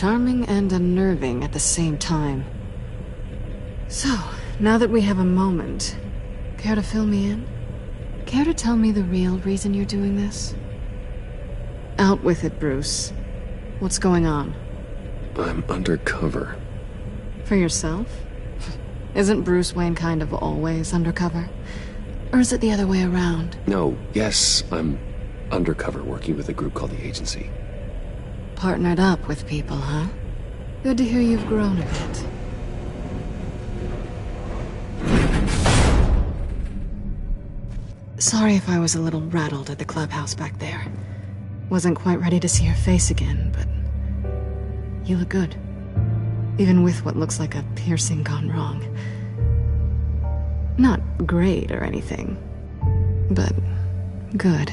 Charming and unnerving at the same time. So, now that we have a moment, care to fill me in? Care to tell me the real reason you're doing this? Out with it, Bruce. What's going on? I'm undercover. For yourself? Isn't Bruce Wayne kind of always undercover? Or is it the other way around? No, yes, I'm undercover working with a group called the Agency. Partnered up with people, huh? Good to hear you've grown a bit. Sorry if I was a little rattled at the clubhouse back there. Wasn't quite ready to see your face again, but you look good. Even with what looks like a piercing gone wrong. Not great or anything, but good.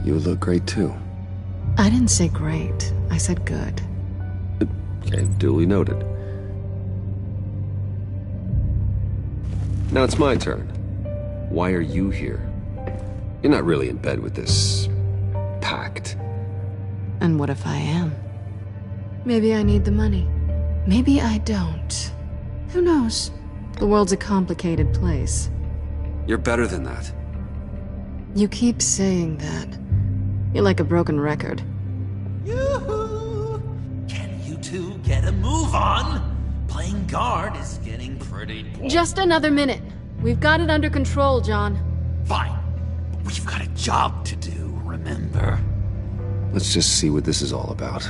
You look great too. I didn't say great, I said good. Okay, duly noted. Now it's my turn. Why are you here? You're not really in bed with this pact. And what if I am? Maybe I need the money. Maybe I don't. Who knows? The world's a complicated place. You're better than that. You keep saying that. You're like a broken record. Yoo-hoo! Can you two get a move on? Playing guard is getting pretty boring. Just another minute. We've got it under control, John. Fine. But we've got a job to do, remember? Let's just see what this is all about.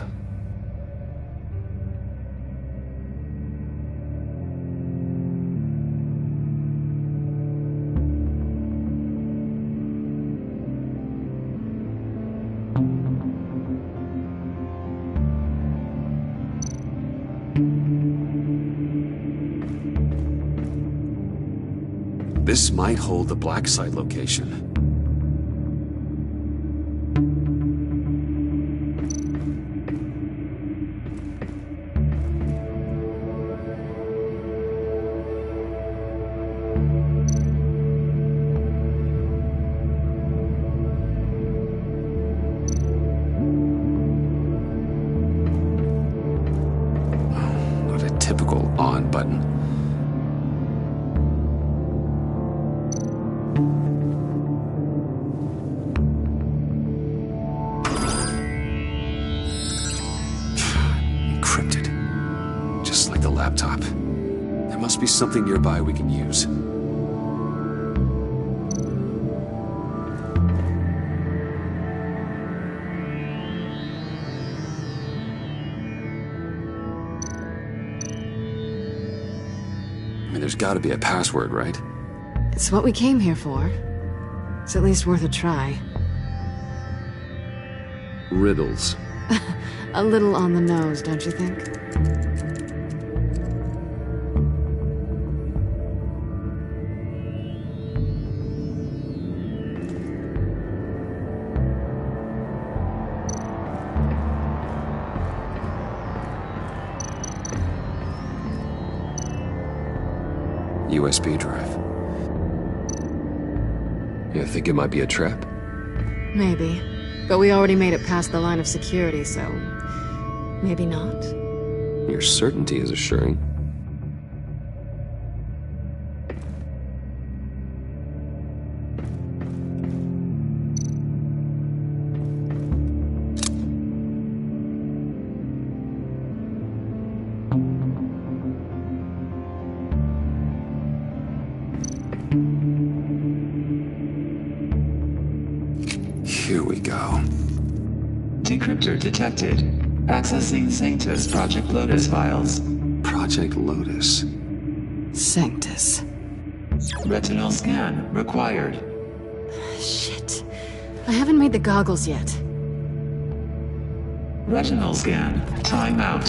This might hold the black site location. Not a typical on button. Laptop. There must be something nearby we can use. I mean, there's gotta be a password, right? It's what we came here for. It's at least worth a try. Riddles. A little on the nose, don't you think? USB drive. You think it might be a trap? Maybe. But we already made it past the line of security, so... maybe not? Your certainty is assuring. Here we go. Decryptor detected. Accessing Sanctus Project Lotus files. Project Lotus. Sanctus. Retinal scan required. Shit. I haven't made the goggles yet. Retinal scan. Timeout.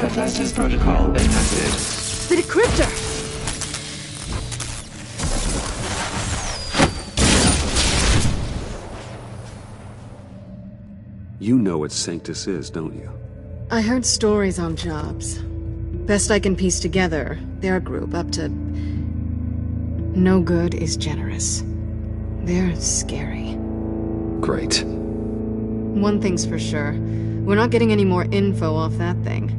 Hephaestus protocol enacted. The decryptor! You know what Sanctus is, don't you? I heard stories on jobs. Best I can piece together, their group up to... no good is generous. They're scary. Great. One thing's for sure. We're not getting any more info off that thing.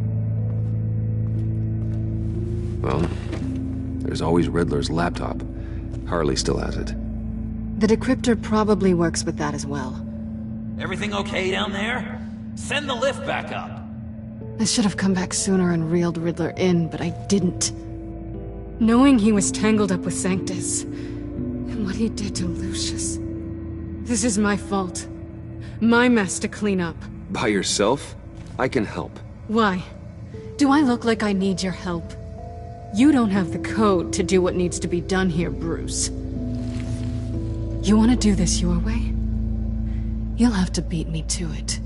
Well, there's always Riddler's laptop. Harley still has it. The decryptor probably works with that as well. Everything okay down there? Send the lift back up. I should have come back sooner and reeled Riddler in, but I didn't. Knowing he was tangled up with Sanctus, and what he did to Lucius. This is my fault. My mess to clean up. By yourself? I can help. Why? Do I look like I need your help? You don't have the code to do what needs to be done here, Bruce. You want to do this your way? You'll have to beat me to it.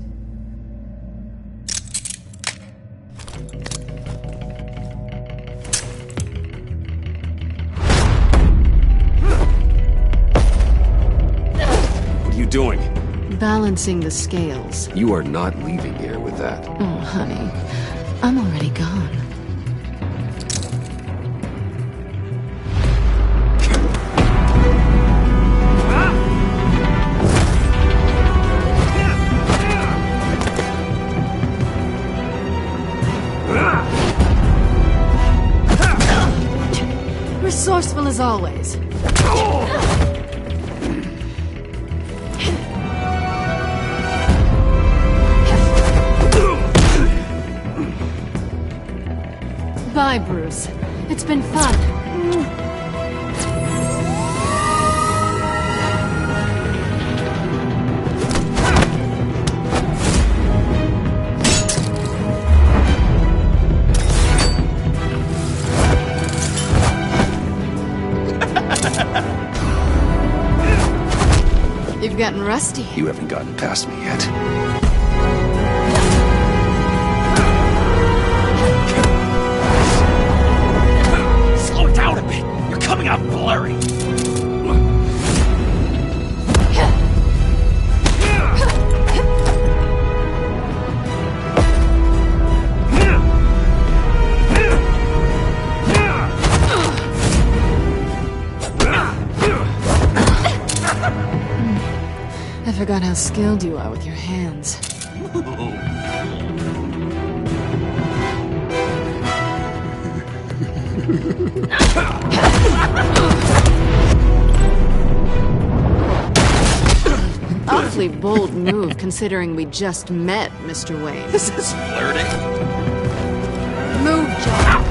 What are you doing? Balancing the scales. You are not leaving here with that. Oh, honey. I'm already gone. Resourceful as always. Bye, Bruce. It's been fun. You've gotten rusty. You haven't gotten past me yet. Slow it down a bit. You're coming out blurry. I forgot how skilled you are with your hands. Awfully bold move, considering we just met, Mr. Wayne. This is flirting. Move, John.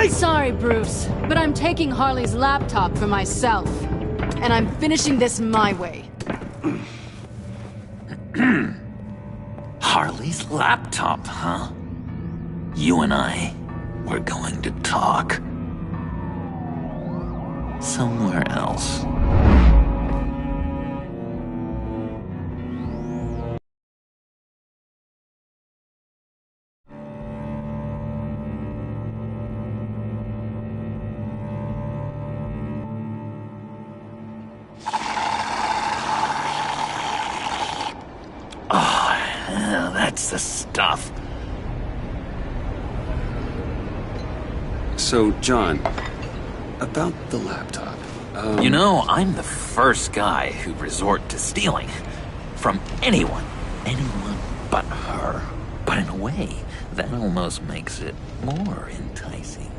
Sorry, Bruce, but I'm taking Harley's laptop for myself. And I'm finishing this my way. Harley's laptop, huh? You and I, we're going to talk. Somewhere else. That's the stuff. So, John, about the laptop. You know, I'm the first guy who'd resort to stealing. From anyone. Anyone but her. But in a way, that almost makes it more enticing.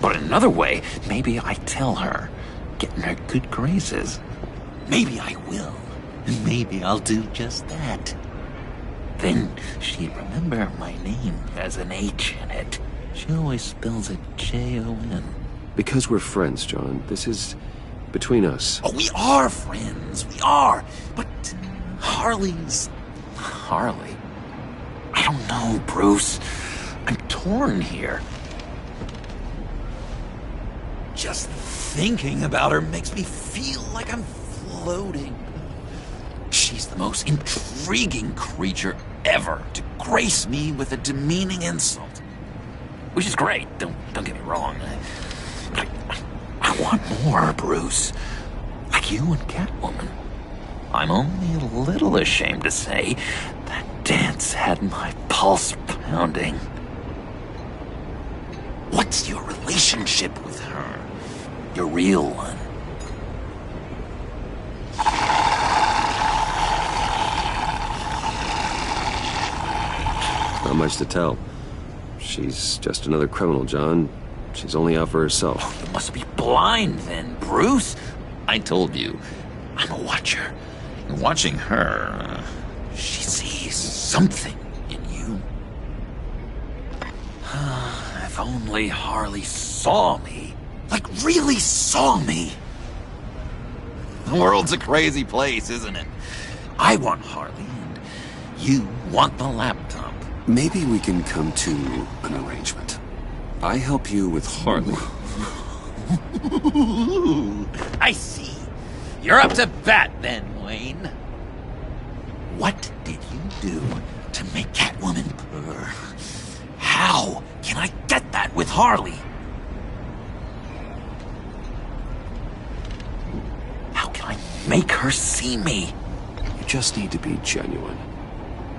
But in another way, maybe I tell her, get in her good graces. Maybe I will. And maybe I'll do just that. Then she'd remember my name has an H in it. She always spells it Jon. Because we're friends, John. This is between us. Oh, we are friends. We are. But Harley's... Harley? I don't know, Bruce. I'm torn here. Just thinking about her makes me feel like I'm floating. She's the most intriguing creature ever to grace me with a demeaning insult. Which is great, don't get me wrong. I want more, Bruce. Like you and Catwoman. I'm only a little ashamed to say that dance had my pulse pounding. What's your relationship with her? Your real one? Not much to tell. She's just another criminal, John. She's only out for herself. You must be blind then, Bruce. I told you, I'm a watcher. And watching her, she sees something in you. If only Harley saw me. Like, really saw me. The world's a crazy place, isn't it? I want Harley, and you want the laptop. Maybe we can come to an arrangement. I help you with Harley. I see. You're up to bat then, Wayne. What did you do to make Catwoman purr? How can I get that with Harley? How can I make her see me? You just need to be genuine.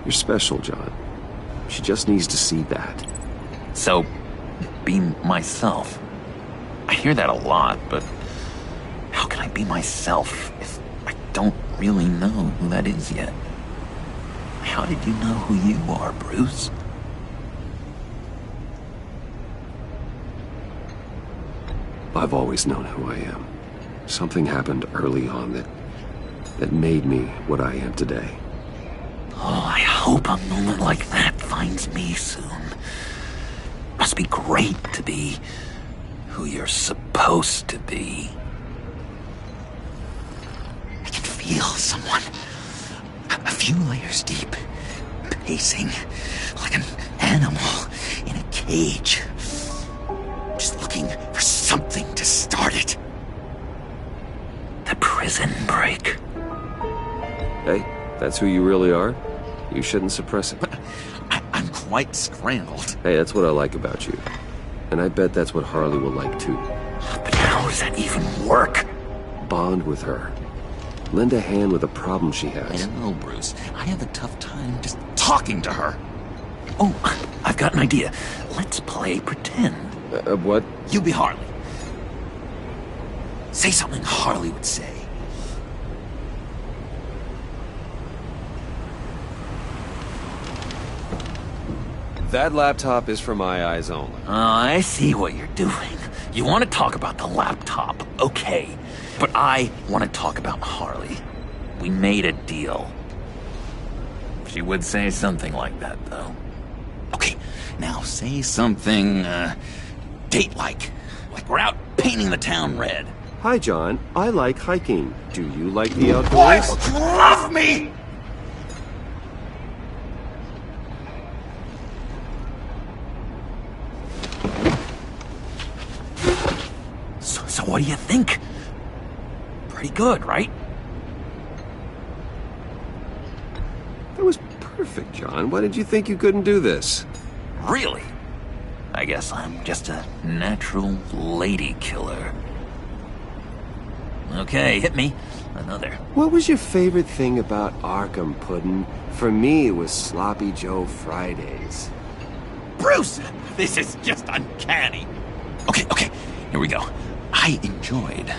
You're special, John. She just needs to see that. So, be myself. I hear that a lot, but how can I be myself if I don't really know who that is yet? How did you know who you are, Bruce? I've always known who I am. Something happened early on that made me what I am today. Oh, I hope a moment like that finds me soon. Must be great to be who you're supposed to be. I can feel someone a few layers deep, pacing like an animal in a cage. Just looking for something to start it. The prison break. Hey, that's who you really are? You shouldn't suppress it. I'm quite scrambled. Hey, that's what I like about you. And I bet that's what Harley will like too. But how does that even work? Bond with her. Lend a hand with a problem she I has. don't know, Bruce. I have a tough time just talking to her. Oh, I've got an idea. Let's play pretend. What? You be Harley. Say something Harley would say. That laptop is for my eyes only. I see what you're doing. You want to talk about the laptop, okay. But I want to talk about Harley. We made a deal. She would say something like that, though. Okay, now say something, date-like. Like we're out painting the town red. Hi, John. I like hiking. Do you like the outdoors? Boys, love me! So what do you think? Pretty good, right? That was perfect, John. Why did you think you couldn't do this? Really? I guess I'm just a natural lady killer. Okay, hit me. Another. What was your favorite thing about Arkham, Puddin'? For me, it was Sloppy Joe Fridays. Bruce! This is just uncanny. Okay, here we go. I enjoyed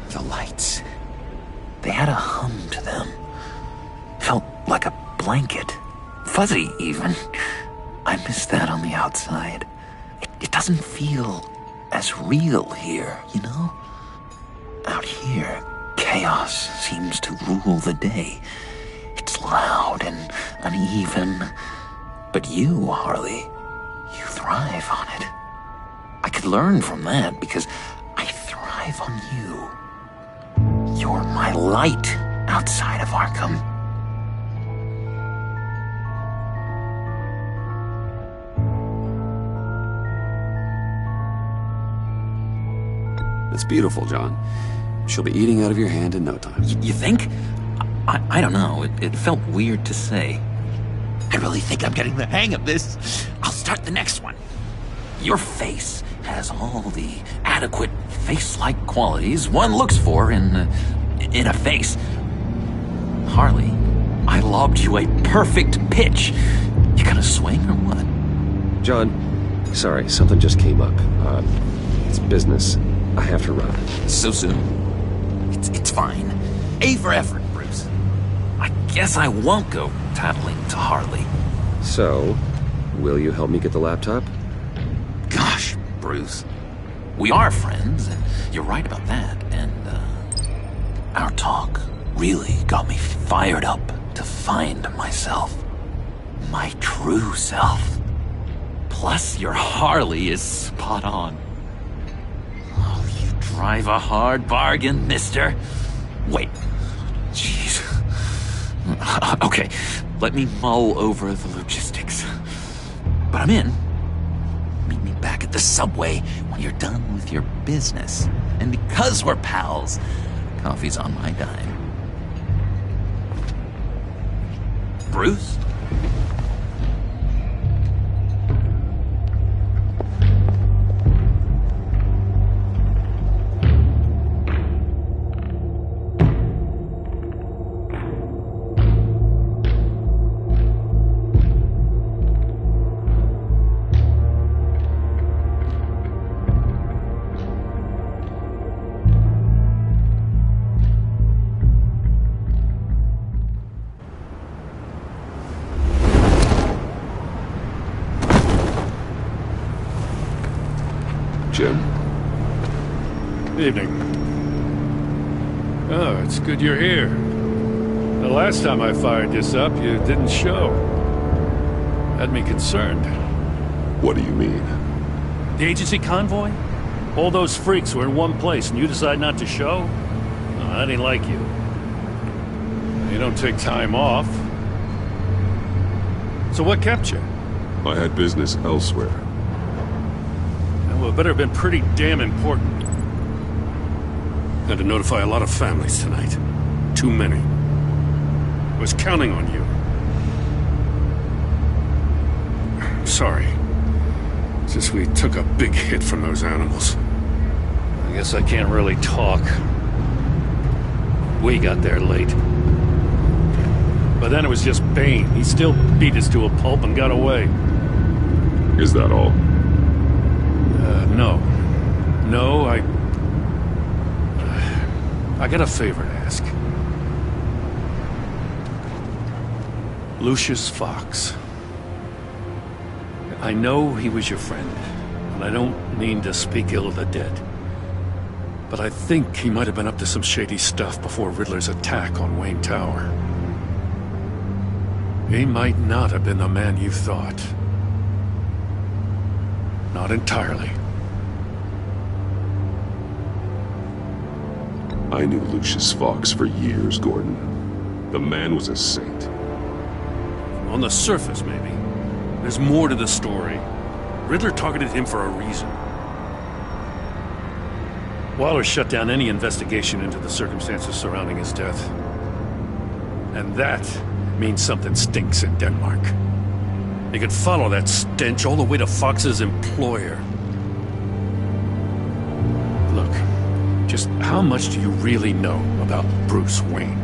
the lights. They had a hum to them. Felt like a blanket. Fuzzy, even. I miss that on the outside. It doesn't feel as real here, you know? Out here, chaos seems to rule the day. It's loud and uneven. But you, Harley, you thrive on it. I could learn from that because I thrive on you. You're my light outside of Arkham. It's beautiful, John. She'll be eating out of your hand in no time. You think? I don't know. It felt weird to say. I really think I'm getting the hang of this. I'll start the next one. Your face has all the adequate face-like qualities one looks for in a face. Harley, I lobbed you a perfect pitch. You gonna swing or what? John, sorry, something just came up. It's business. I have to run. So soon? It's fine. A for effort, Bruce. I guess I won't go tattling to Harley. So, will you help me get the laptop? Gosh, Bruce. We are friends, and you're right about that. And, our talk really got me fired up to find myself. My true self. Plus, your Harley is spot on. Oh, you drive a hard bargain, mister. Wait. Jeez. Okay, let me mull over the logistics. But I'm in. Meet me back at the subway when you're done with your business. And because we're pals, coffee's on my dime. Bruce? Jim? Evening. Oh, it's good you're here. The last time I fired this up, you didn't show. Had me concerned. What do you mean? The agency convoy? All those freaks were in one place and you decide not to show? Oh, I didn't like you. You don't take time off. So what kept you? I had business elsewhere. Well, it better have been pretty damn important. Had to notify a lot of families tonight. Too many. I was counting on you. Sorry. Since we took a big hit from those animals. I guess I can't really talk. We got there late. But then it was just Bane. He still beat us to a pulp and got away. Is that all? No. No, I got a favor to ask. Lucius Fox. I know he was your friend, and I don't mean to speak ill of the dead. But I think he might have been up to some shady stuff before Riddler's attack on Wayne Tower. He might not have been the man you thought. Not entirely. I knew Lucius Fox for years, Gordon. The man was a saint. On the surface, maybe. There's more to the story. Riddler targeted him for a reason. Waller shut down any investigation into the circumstances surrounding his death. And that means something stinks in Denmark. You could follow that stench all the way to Fox's employer. Look, just how much do you really know about Bruce Wayne?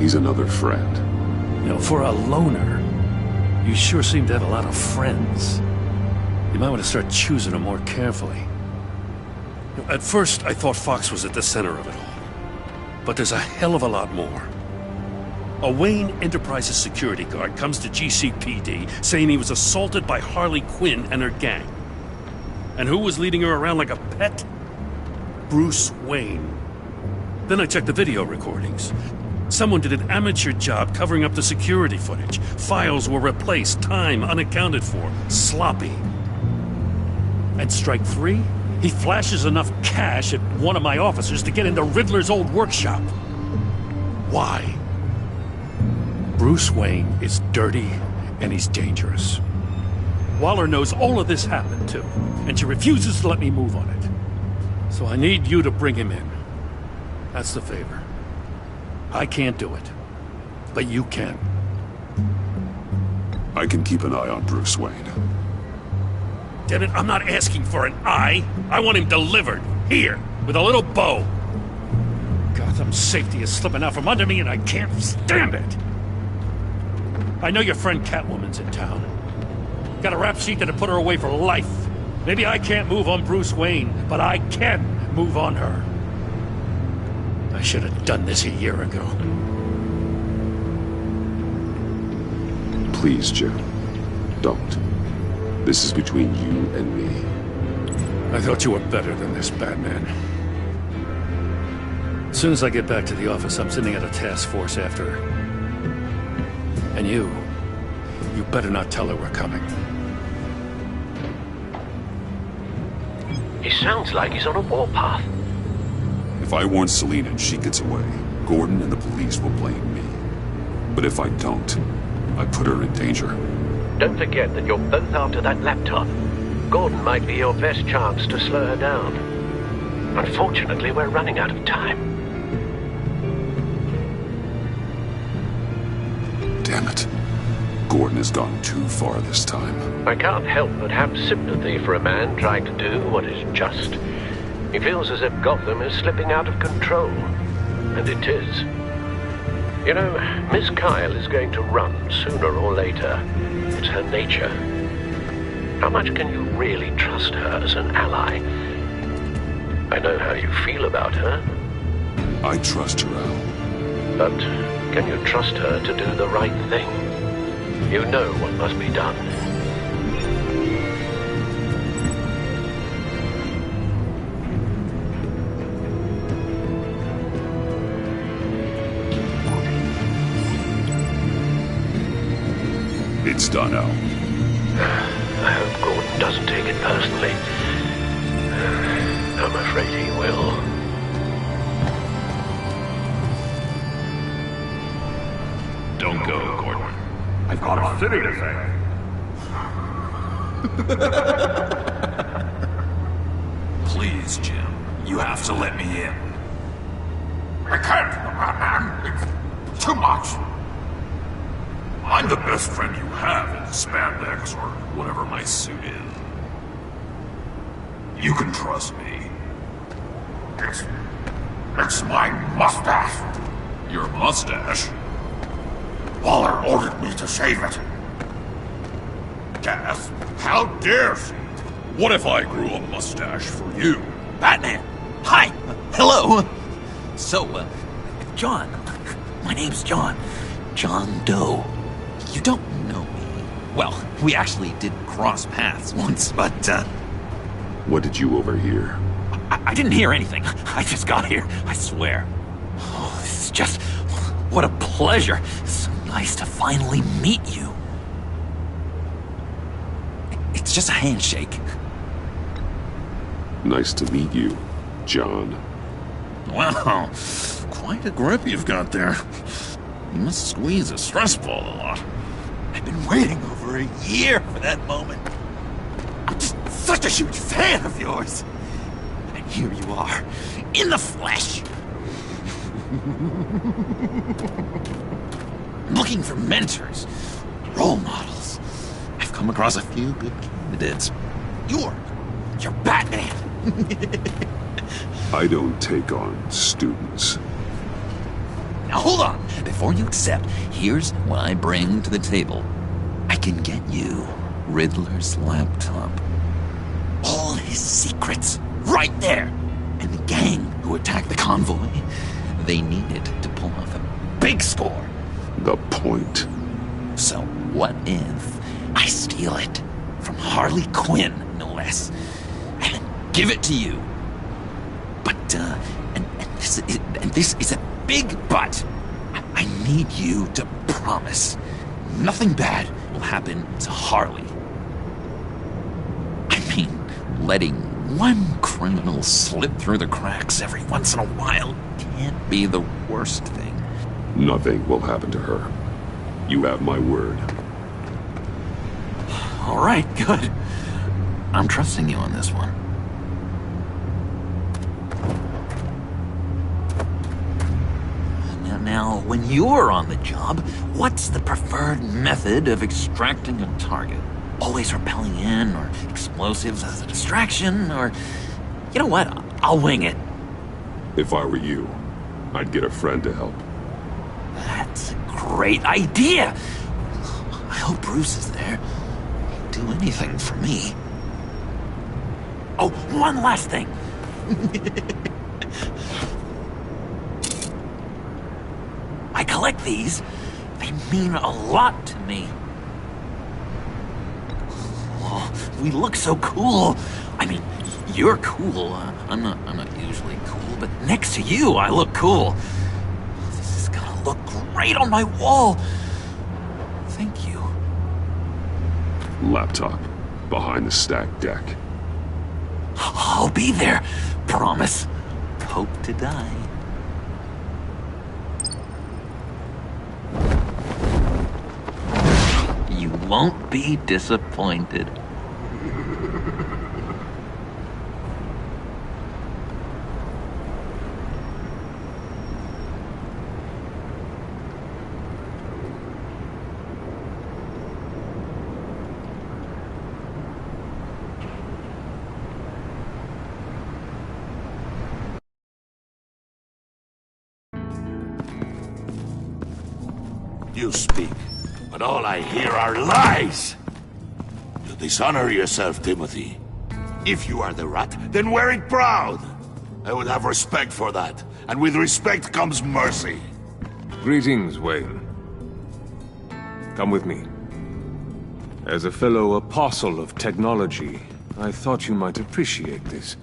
He's another friend. You know, for a loner, you sure seem to have a lot of friends. You might want to start choosing them more carefully. You know, at first, I thought Fox was at the center of it all. But there's a hell of a lot more. A Wayne Enterprises security guard comes to GCPD saying he was assaulted by Harley Quinn and her gang. And who was leading her around like a pet? Bruce Wayne. Then I checked the video recordings. Someone did an amateur job covering up the security footage. Files were replaced, time unaccounted for, sloppy. And strike three, he flashes enough cash at one of my officers to get into Riddler's old workshop. Why? Bruce Wayne is dirty and he's dangerous. Waller knows all of this happened, too. And she refuses to let me move on it. So I need you to bring him in. That's the favor. I can't do it. But you can. I can keep an eye on Bruce Wayne. Damn it, I'm not asking for an eye. I want him delivered. Here, with a little bow. Gotham's safety is slipping out from under me and I can't stand it. I know your friend Catwoman's in town. Got a rap sheet that'd put her away for life. Maybe I can't move on Bruce Wayne, but I can move on her. I should have done this a year ago. Please, Jim. Don't. This is between you and me. I thought you were better than this, Batman. As soon as I get back to the office, I'm sending out a task force after her. And you better not tell her we're coming. He sounds like he's on a warpath. If I warn Selina and she gets away, Gordon and the police will blame me. But if I don't, I put her in danger. Don't forget that you're both after that laptop. Gordon might be your best chance to slow her down. Unfortunately, we're running out of time. Damn it. Gordon has gone too far this time. I can't help but have sympathy for a man trying to do what is just. He feels as if Gotham is slipping out of control. And it is. You know, Miss Kyle is going to run sooner or later. It's her nature. How much can you really trust her as an ally? I know how you feel about her. I trust her, Al. But can you trust her to do the right thing? You know what must be done. It's done, Al. I hope Gordon doesn't take it personally. I'm afraid he will. Don't go, Gordon. I've got a city to save. Please, Jim. You have to let me in. I can't, man. It's too much. I'm the best friend you have in spandex or whatever my suit is. You can trust me. It's my mustache. Your mustache? Waller ordered me to shave it. Gas? How dare she? What if I grew a mustache for you? Batman! Hi! Hello! So, John. My name's John. John Doe. You don't know me. Well, we actually did cross paths once, but, What did you overhear? I didn't hear anything. I just got here, I swear. Oh, this is just... What a pleasure. So nice to finally meet you. It's just a handshake. Nice to meet you, John. Wow, quite a grip you've got there. You must squeeze a stress ball a lot. I've been waiting over a year for that moment. I'm just such a huge fan of yours. And here you are, in the flesh. Looking for mentors, role models. I've come across a few good candidates. You're Batman. I don't take on students. Now hold on. Before you accept, here's what I bring to the table. I can get you Riddler's laptop. All his secrets, right there. And the gang who attacked the convoy, they needed to pull off a big score. The point. So what if I steal it from Harley Quinn, no less, and then give it to you? But, and this is a big but. I need you to promise nothing bad will happen to Harley. I mean, letting one criminal slip through the cracks every once in a while can't be the worst thing. Nothing will happen to her. You have my word. All right, good. I'm trusting you on this one. Now, when you're on the job, what's the preferred method of extracting a target? Always rappelling in, or explosives as a distraction, or... You know what? I'll wing it. If I were you, I'd get a friend to help. That's a great idea! I hope Bruce is there. He'd do anything for me. Oh, one last thing! I collect these. They mean a lot to me. Oh, we look so cool. I mean, you're cool. I'm not usually cool, but next to you, I look cool. This is gonna look great on my wall. Thank you. Laptop. Behind the stacked deck. I'll be there. Promise. Hope to die. You won't be disappointed. You speak, but all I hear are lies! You dishonor yourself, Timothy. If you are the rat, then wear it proud! I would have respect for that, and with respect comes mercy. Greetings, Wayne. Come with me. As a fellow apostle of technology, I thought you might appreciate this.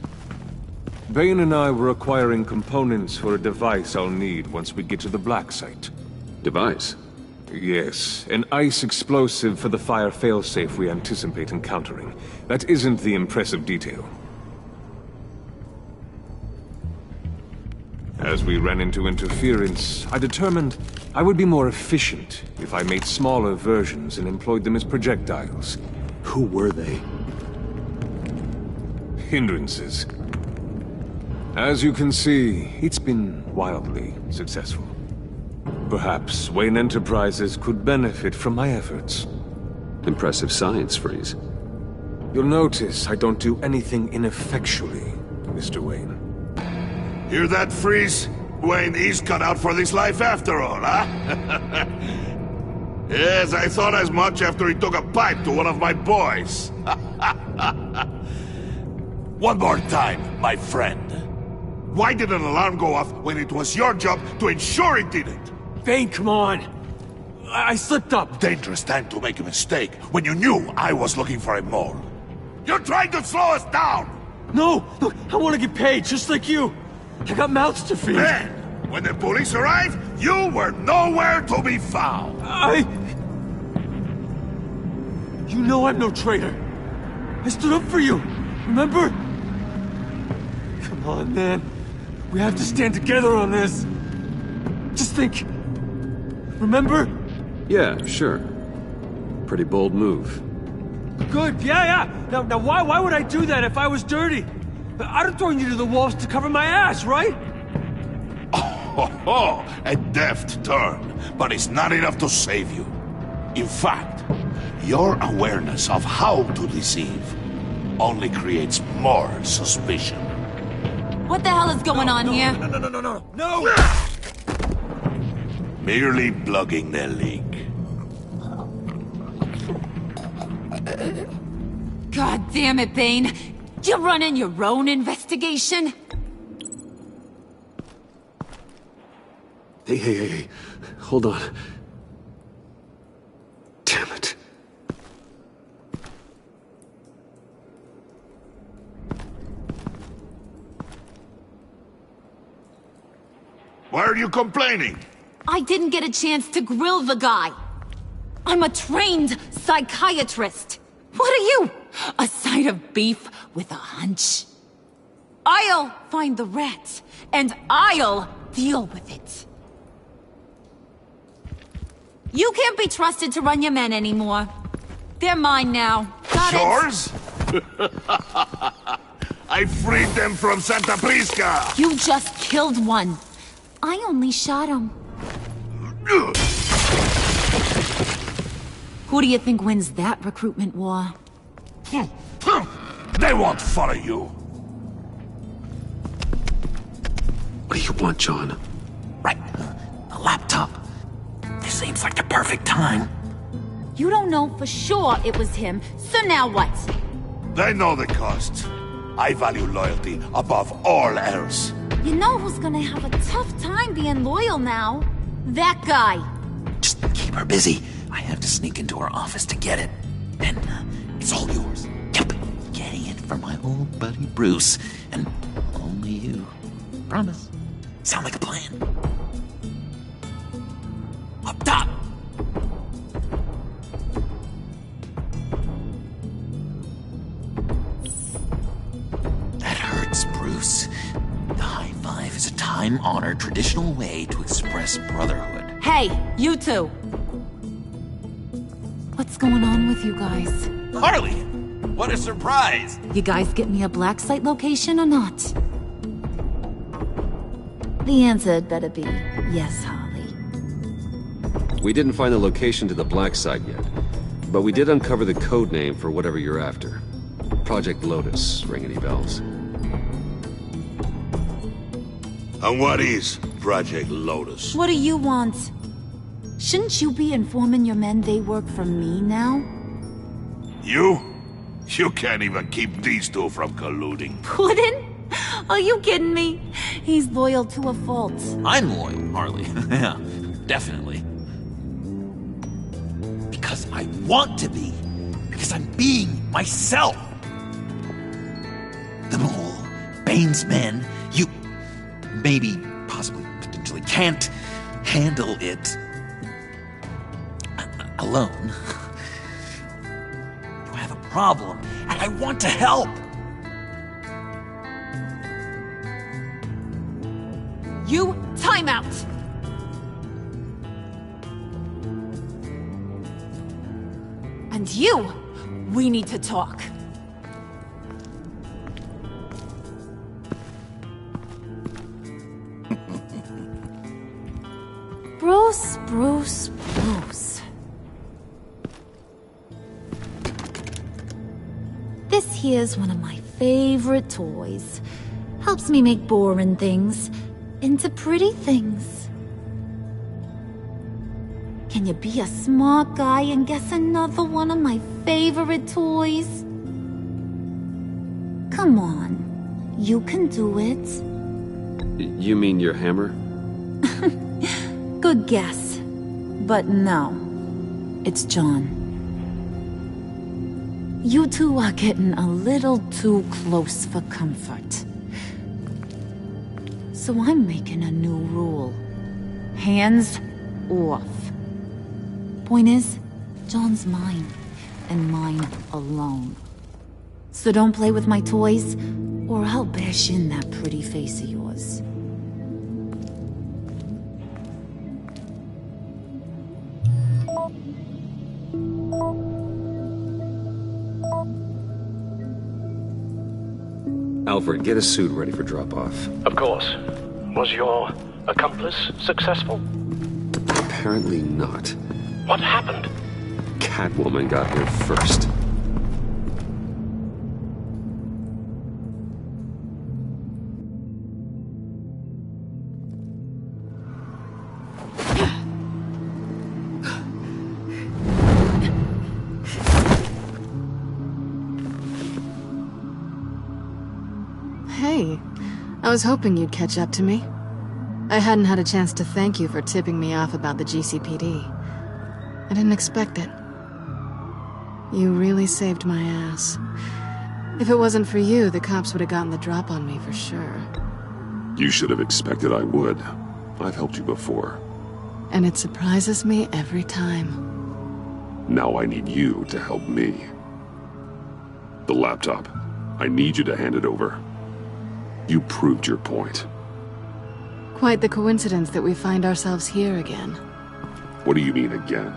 Bane and I were acquiring components for a device I'll need once we get to the Black Site. Device? Yes, an ice explosive for the fire failsafe we anticipate encountering. That isn't the impressive detail. As we ran into interference, I determined I would be more efficient if I made smaller versions and employed them as projectiles. Who were they? Hindrances. As you can see, it's been wildly successful. Perhaps Wayne Enterprises could benefit from my efforts. Impressive science, Freeze. You'll notice I don't do anything ineffectually, Mr. Wayne. Hear that, Freeze? Wayne is cut out for this life after all, huh? Yes, I thought as much after he took a pipe to one of my boys. One more time, my friend. Why did an alarm go off when it was your job to ensure it didn't? Bane, come on! I slipped up! Dangerous time to make a mistake when you knew I was looking for a mole. You're trying to slow us down! No! Look, I want to get paid, just like you! I got mouths to feed! Then, when the police arrived, you were nowhere to be found! You know I'm no traitor! I stood up for you, remember? Come on, man. We have to stand together on this. Just think. Remember? Yeah, sure. Pretty bold move. Good, yeah. Now why would I do that if I was dirty? I'd have thrown you to the wolves to cover my ass, right? Oh, a deft turn, but it's not enough to save you. In fact, your awareness of how to deceive only creates more suspicion. What the hell is going on here? No! Merely plugging the leak. God damn it, Bane. You're running your own investigation? Hey. Hold on. Damn it. Why are you complaining? I didn't get a chance to grill the guy. I'm a trained psychiatrist. What are you? A side of beef with a hunch? I'll find the rat, and I'll deal with it. You can't be trusted to run your men anymore. They're mine now. Got it? Yours? I freed them from Santa Prisca! You just killed one. I only shot him. Who do you think wins that recruitment war? They won't follow you. What do you want, John? Right. A laptop. This seems like the perfect time. You don't know for sure it was him, so now what? They know the cost. I value loyalty above all else. You know who's gonna have a tough time being loyal now? That guy. Just keep her busy. I have to sneak into her office to get it. And it's all yours. Yep. Getting it for my old buddy Bruce. And only you. Promise. Sound like a plan? Up top! That hurts, Bruce. The high five is a time-honored traditional way to express brotherhood. Hey, you two. What's going on with you guys? Harley! What a surprise! You guys get me a black site location or not? The answer had better be yes, Harley. We didn't find the location to the black site yet, but we did uncover the code name for whatever you're after. Project Lotus. Ring any bells? And what is Project Lotus? What do you want? Shouldn't you be informing your men they work for me now? You? You can't even keep these two from colluding. Puddin'? Are you kidding me? He's loyal to a fault. I'm loyal, Harley. Yeah, definitely. Because I want to be. Because I'm being myself. The Mole, Bane's men, you maybe, possibly, potentially can't handle it alone. You have a problem, and I want to help. You, time out! And you, we need to talk. Bruce. This here's one of my favorite toys. Helps me make boring things into pretty things. Can you be a smart guy and guess another one of my favorite toys? Come on, you can do it. You mean your hammer? Good guess. But no, it's John. You two are getting a little too close for comfort. So I'm making a new rule. Hands off. Point is, John's mine, and mine alone. So don't play with my toys, or I'll bash in that pretty face of yours. Alfred, get a suit ready for drop-off. Of course. Was your accomplice successful? Apparently not. What happened? Catwoman got here first. Hey, I was hoping you'd catch up to me. I hadn't had a chance to thank you for tipping me off about the GCPD. I didn't expect it. You really saved my ass. If it wasn't for you, the cops would have gotten the drop on me for sure. You should have expected I would. I've helped you before. And it surprises me every time. Now I need you to help me. The laptop. I need you to hand it over. You proved your point. Quite the coincidence that we find ourselves here again. What do you mean again?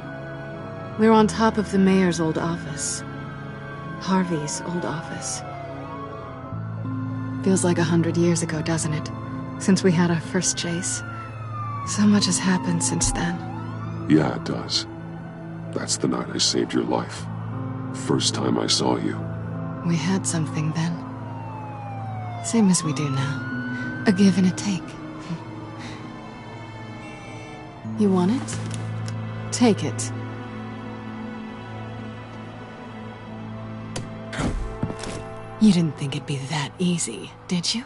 We're on top of the mayor's old office. Harvey's old office. Feels like 100 years ago, doesn't it? Since we had our first chase. So much has happened since then. Yeah, it does. That's the night I saved your life. First time I saw you. We had something then. Same as we do now. A give and a take. You want it? Take it. You didn't think it'd be that easy, did you?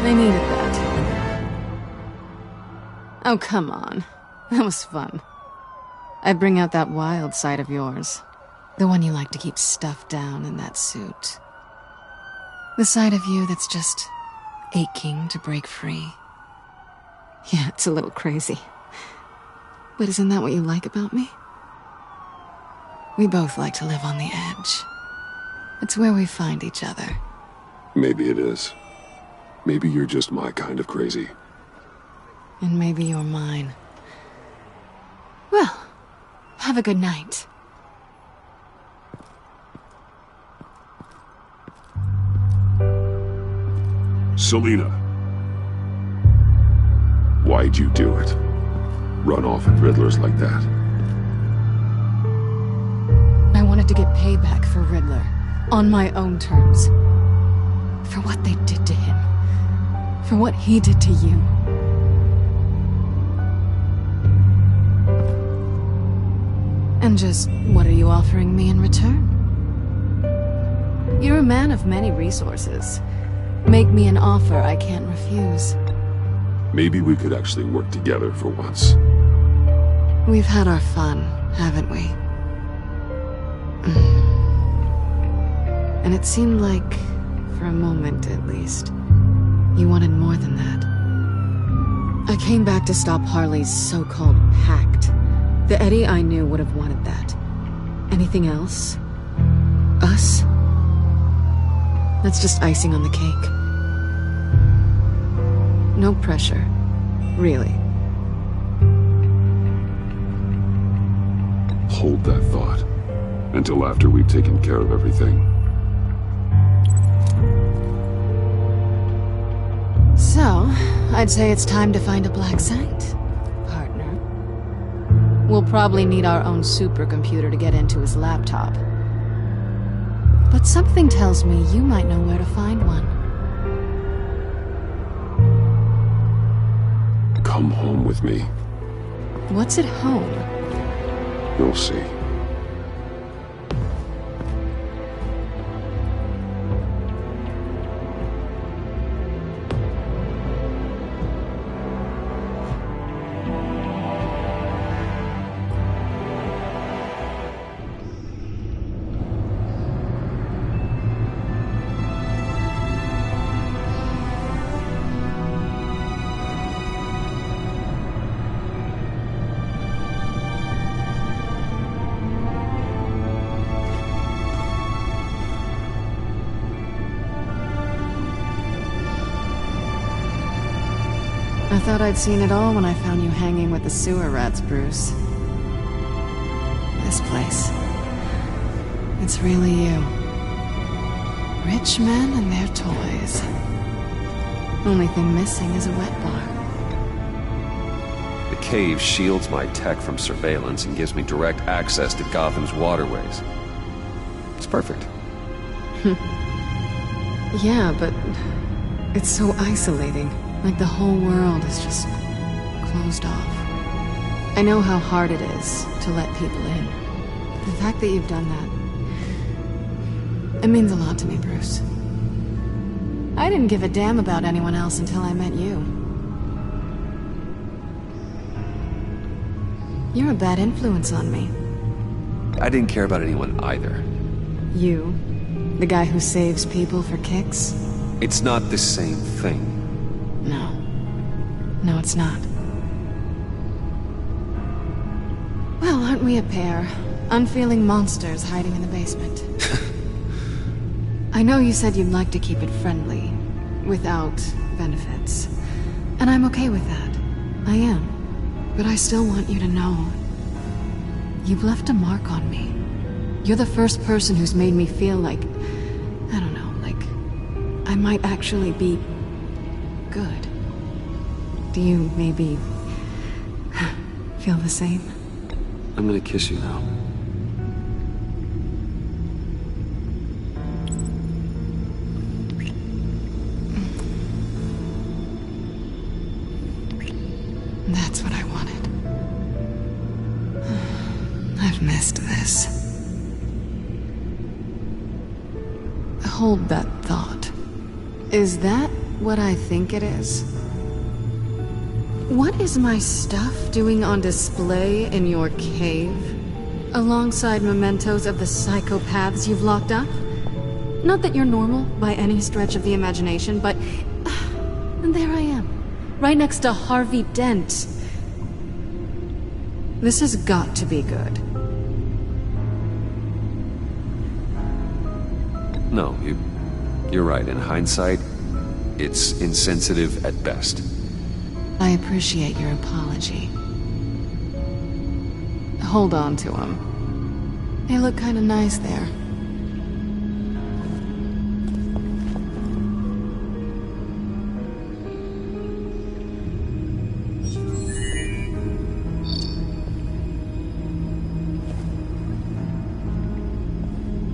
I needed that. Oh, come on. That was fun. I bring out that wild side of yours. The one you like to keep stuffed down in that suit. The side of you that's just aching to break free. Yeah, it's a little crazy. But isn't that what you like about me? We both like to live on the edge. It's where we find each other. Maybe it is. Maybe you're just my kind of crazy. And maybe you're mine. Well, have a good night. Selina. Why'd you do it? Run off at Riddlers like that? I wanted to get payback for Riddler. On my own terms. For what they did to him. For what he did to you. And just what are you offering me in return? You're a man of many resources. Make me an offer I can't refuse. Maybe we could actually work together for once. We've had our fun, haven't we? And it seemed like, for a moment at least, you wanted more than that. I came back to stop Harley's so-called pact. The Eddie I knew would have wanted that. Anything else? Us? That's just icing on the cake. No pressure. Really. Hold that thought. Until after we've taken care of everything. So, I'd say it's time to find a black site, partner. We'll probably need our own supercomputer to get into his laptop. But something tells me you might know where to find one. Come home with me. What's at home? You'll see. I thought I'd seen it all when I found you hanging with the sewer rats, Bruce. This place. It's really you. Rich men and their toys. Only thing missing is a wet bar. The cave shields my tech from surveillance and gives me direct access to Gotham's waterways. It's perfect. Yeah, but it's so isolating. Like the whole world is just closed off. I know how hard it is to let people in. The fact that you've done that, it means a lot to me, Bruce. I didn't give a damn about anyone else until I met you. You're a bad influence on me. I didn't care about anyone either. You? The guy who saves people for kicks? It's not the same thing. No. No, it's not. Well, aren't we a pair? Unfeeling monsters hiding in the basement. I know you said you'd like to keep it friendly, without benefits. And I'm okay with that. I am. But I still want you to know. You've left a mark on me. You're the first person who's made me feel like... I don't know, like... I might actually be... good. Do you maybe... feel the same? I'm gonna kiss you now. That's what I wanted. I've missed this. Hold that thought. Is that what I think it is? What is my stuff doing on display in your cave? Alongside mementos of the psychopaths you've locked up? Not that you're normal by any stretch of the imagination, but... and there I am. Right next to Harvey Dent. This has got to be good. No, you're right. In hindsight, it's insensitive at best. I appreciate your apology. Hold on to them. They look kinda nice there.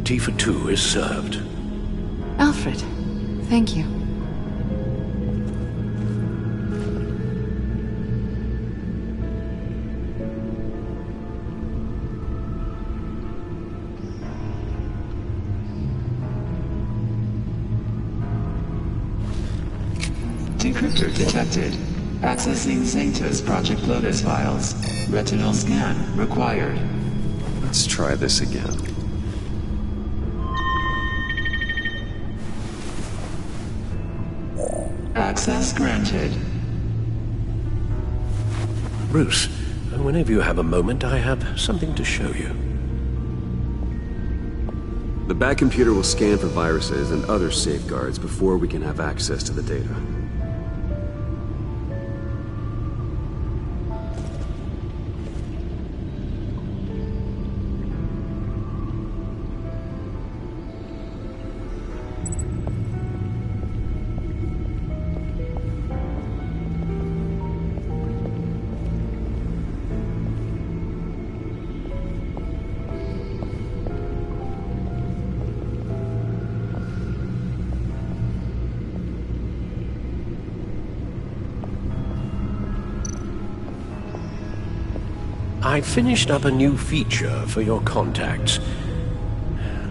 Tea for two is served. Alfred, thank you. Decryptor detected. Accessing Zeta's Project Lotus files. Retinal scan required. Let's try this again. Access granted. Bruce, whenever you have a moment, I have something to show you. The back computer will scan for viruses and other safeguards before we can have access to the data. I finished up a new feature for your contacts.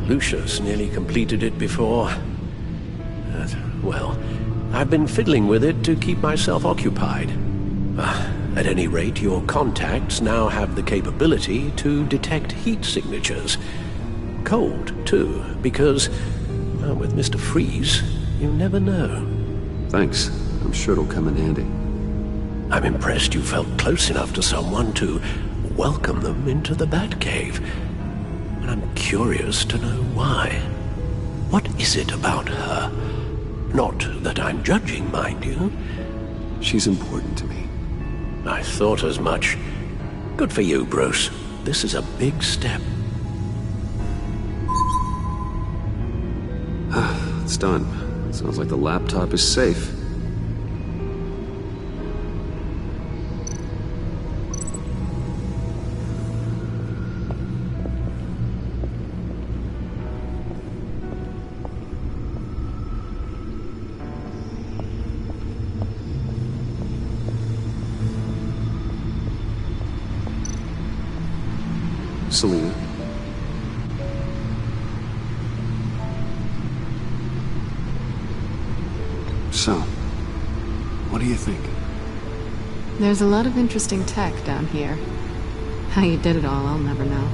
Lucius nearly completed it before. Well, I've been fiddling with it to keep myself occupied. At any rate, your contacts now have the capability to detect heat signatures. Cold, too, because, with Mr. Freeze, you never know. Thanks. I'm sure it'll come in handy. I'm impressed you felt close enough to someone to welcome them into the Batcave. And I'm curious to know why. What is it about her? Not that I'm judging, mind you. She's important to me. I thought as much. Good for you, Bruce. This is a big step. It's done. Sounds like the laptop is safe. Selena. So, what do you think? There's a lot of interesting tech down here. How you did it all, I'll never know.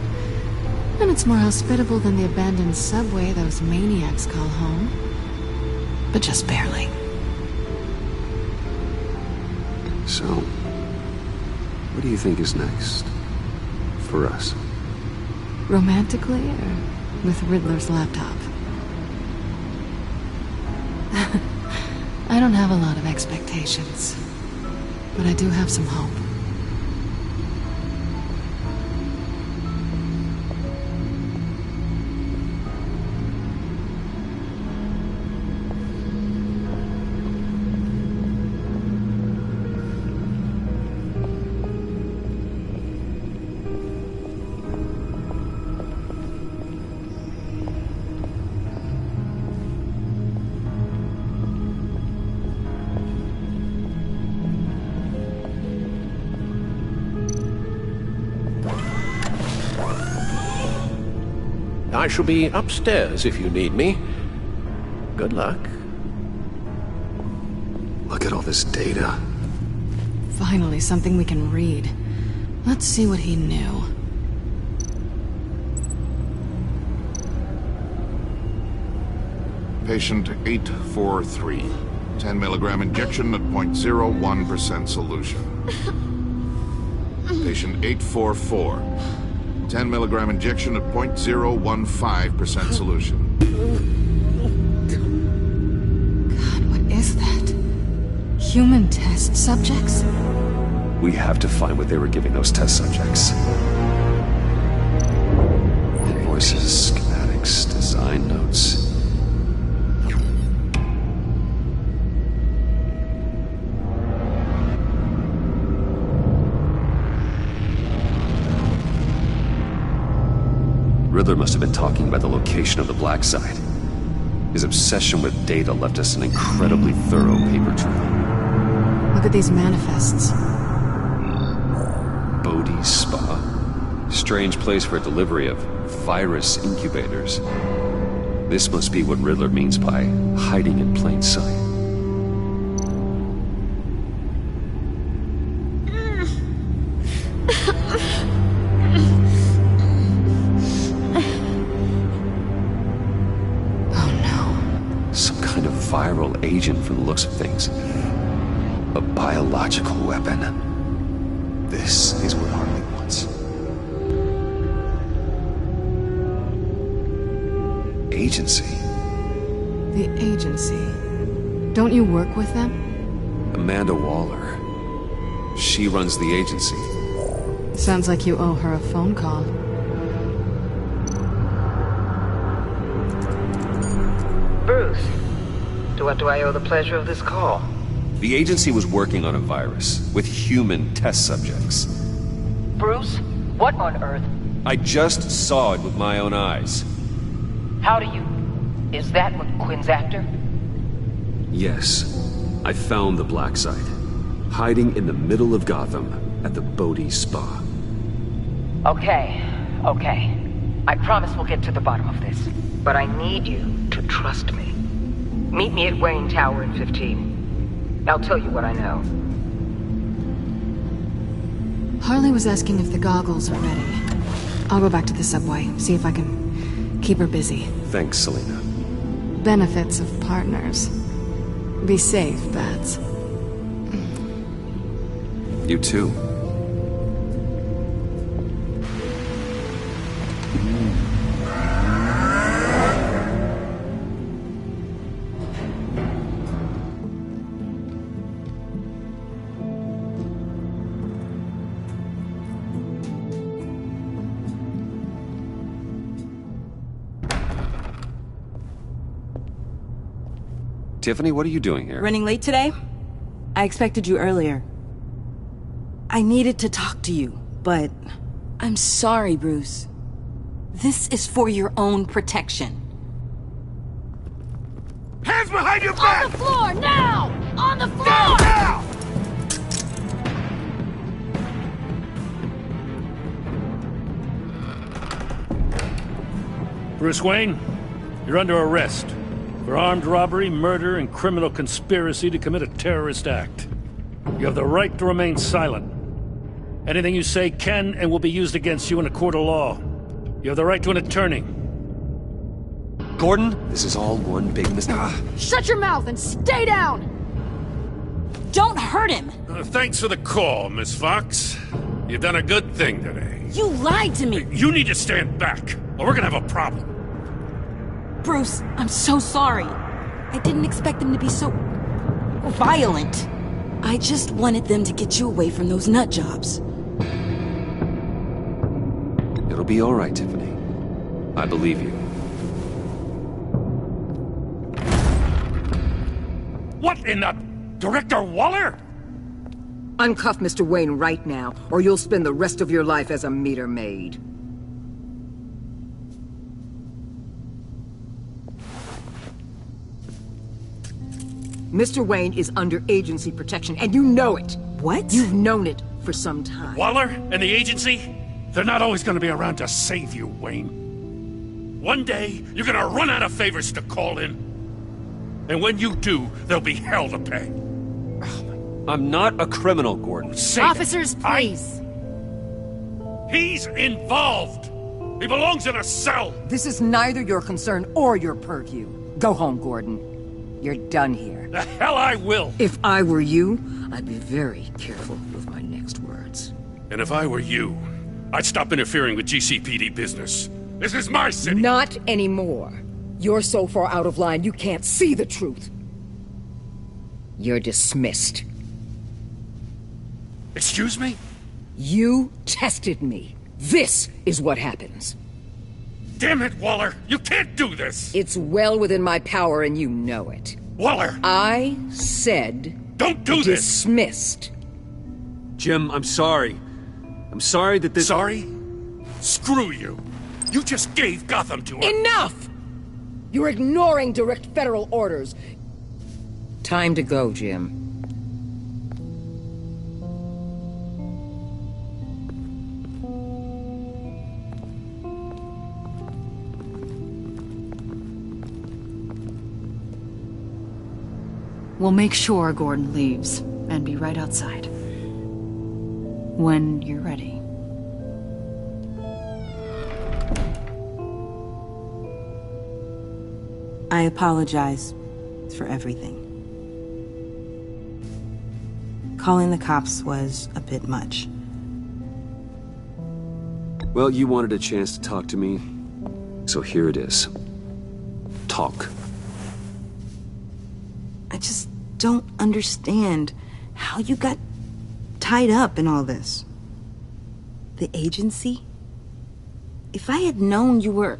And it's more hospitable than the abandoned subway those maniacs call home. But just barely. So, what do you think is next? For us? Romantically, or with Riddler's laptop? I don't have a lot of expectations. But I do have some hope. I shall be upstairs if you need me. Good luck. Look at all this data. Finally, something we can read. Let's see what he knew. Patient 843. 10 milligram injection at 0.01% solution. Patient 844. 10 milligram injection at 0.015% solution. God, what is that? Human test subjects? We have to find what they were giving those test subjects. Invoices, schematics, design notes. Riddler must have been talking about the location of the Black Site. His obsession with data left us an incredibly thorough paper trail. Look at these manifests. Bodhi's Spa? Strange place for a delivery of virus incubators. This must be what Riddler means by hiding in plain sight. Viral agent from the looks of things. A biological weapon. This is what Harley wants. Agency. The agency. Don't you work with them? Amanda Waller. She runs the agency. Sounds like you owe her a phone call. Bruce. To what do I owe the pleasure of this call? The agency was working on a virus with human test subjects. Bruce, what on earth? I just saw it with my own eyes. How do you... Is that what Quinn's after? Yes. I found the Black Site. Hiding in the middle of Gotham at the Bodhi Spa. Okay. I promise we'll get to the bottom of this. But I need you to trust me. Meet me at Wayne Tower in 15. I'll tell you what I know. Harley was asking if the goggles are ready. I'll go back to the subway, see if I can keep her busy. Thanks, Selena. Benefits of partners. Be safe, Bats. You too. Tiffany, what are you doing here? Running late today? I expected you earlier. I needed to talk to you, but... I'm sorry, Bruce. This is for your own protection. Hands behind your back! On the floor, now! On the floor! Now! Bruce Wayne, you're under arrest. for armed robbery, murder, and criminal conspiracy to commit a terrorist act. You have the right to remain silent. Anything you say can and will be used against you in a court of law. You have the right to an attorney. Gordon, this is all one big mistake. Shut your mouth and stay down! Don't hurt him! Thanks for the call, Miss Fox. You've done a good thing today. You lied to me! You need to stand back, or we're gonna have a problem. Bruce, I'm so sorry. I didn't expect them to be so violent. I just wanted them to get you away from those nut jobs. It'll be all right, Tiffany. I believe you. What in the... Director Waller? Uncuff Mr. Wayne right now, or you'll spend the rest of your life as a meter maid. Mr. Wayne is under agency protection, and you know it. What? You've known it for some time. Waller and the agency? They're not always gonna be around to save you, Wayne. One day, you're gonna run out of favors to call in. And when you do, there'll be hell to pay. I'm not a criminal, Gordon. Say Officers, please. He's involved! He belongs in a cell! This is neither your concern or your purview. Go home, Gordon. You're done here. The hell I will! If I were you, I'd be very careful with my next words. And if I were you, I'd stop interfering with GCPD business. This is my city! Not anymore. You're so far out of line you can't see the truth. You're dismissed. Excuse me? You tested me. This is what happens. Damn it, Waller! You can't do this! It's well within my power and you know it. Waller! I said... Don't do this! Dismissed. Jim, I'm sorry. I'm sorry that this... Sorry? Screw you! You just gave Gotham to her! Enough! You're ignoring direct federal orders. Time to go, Jim. We'll make sure Gordon leaves, and be right outside. When you're ready. I apologize for everything. Calling the cops was a bit much. Well, you wanted a chance to talk to me, so here it is. Talk. I just don't understand how you got tied up in all this. The agency? If I had known you were...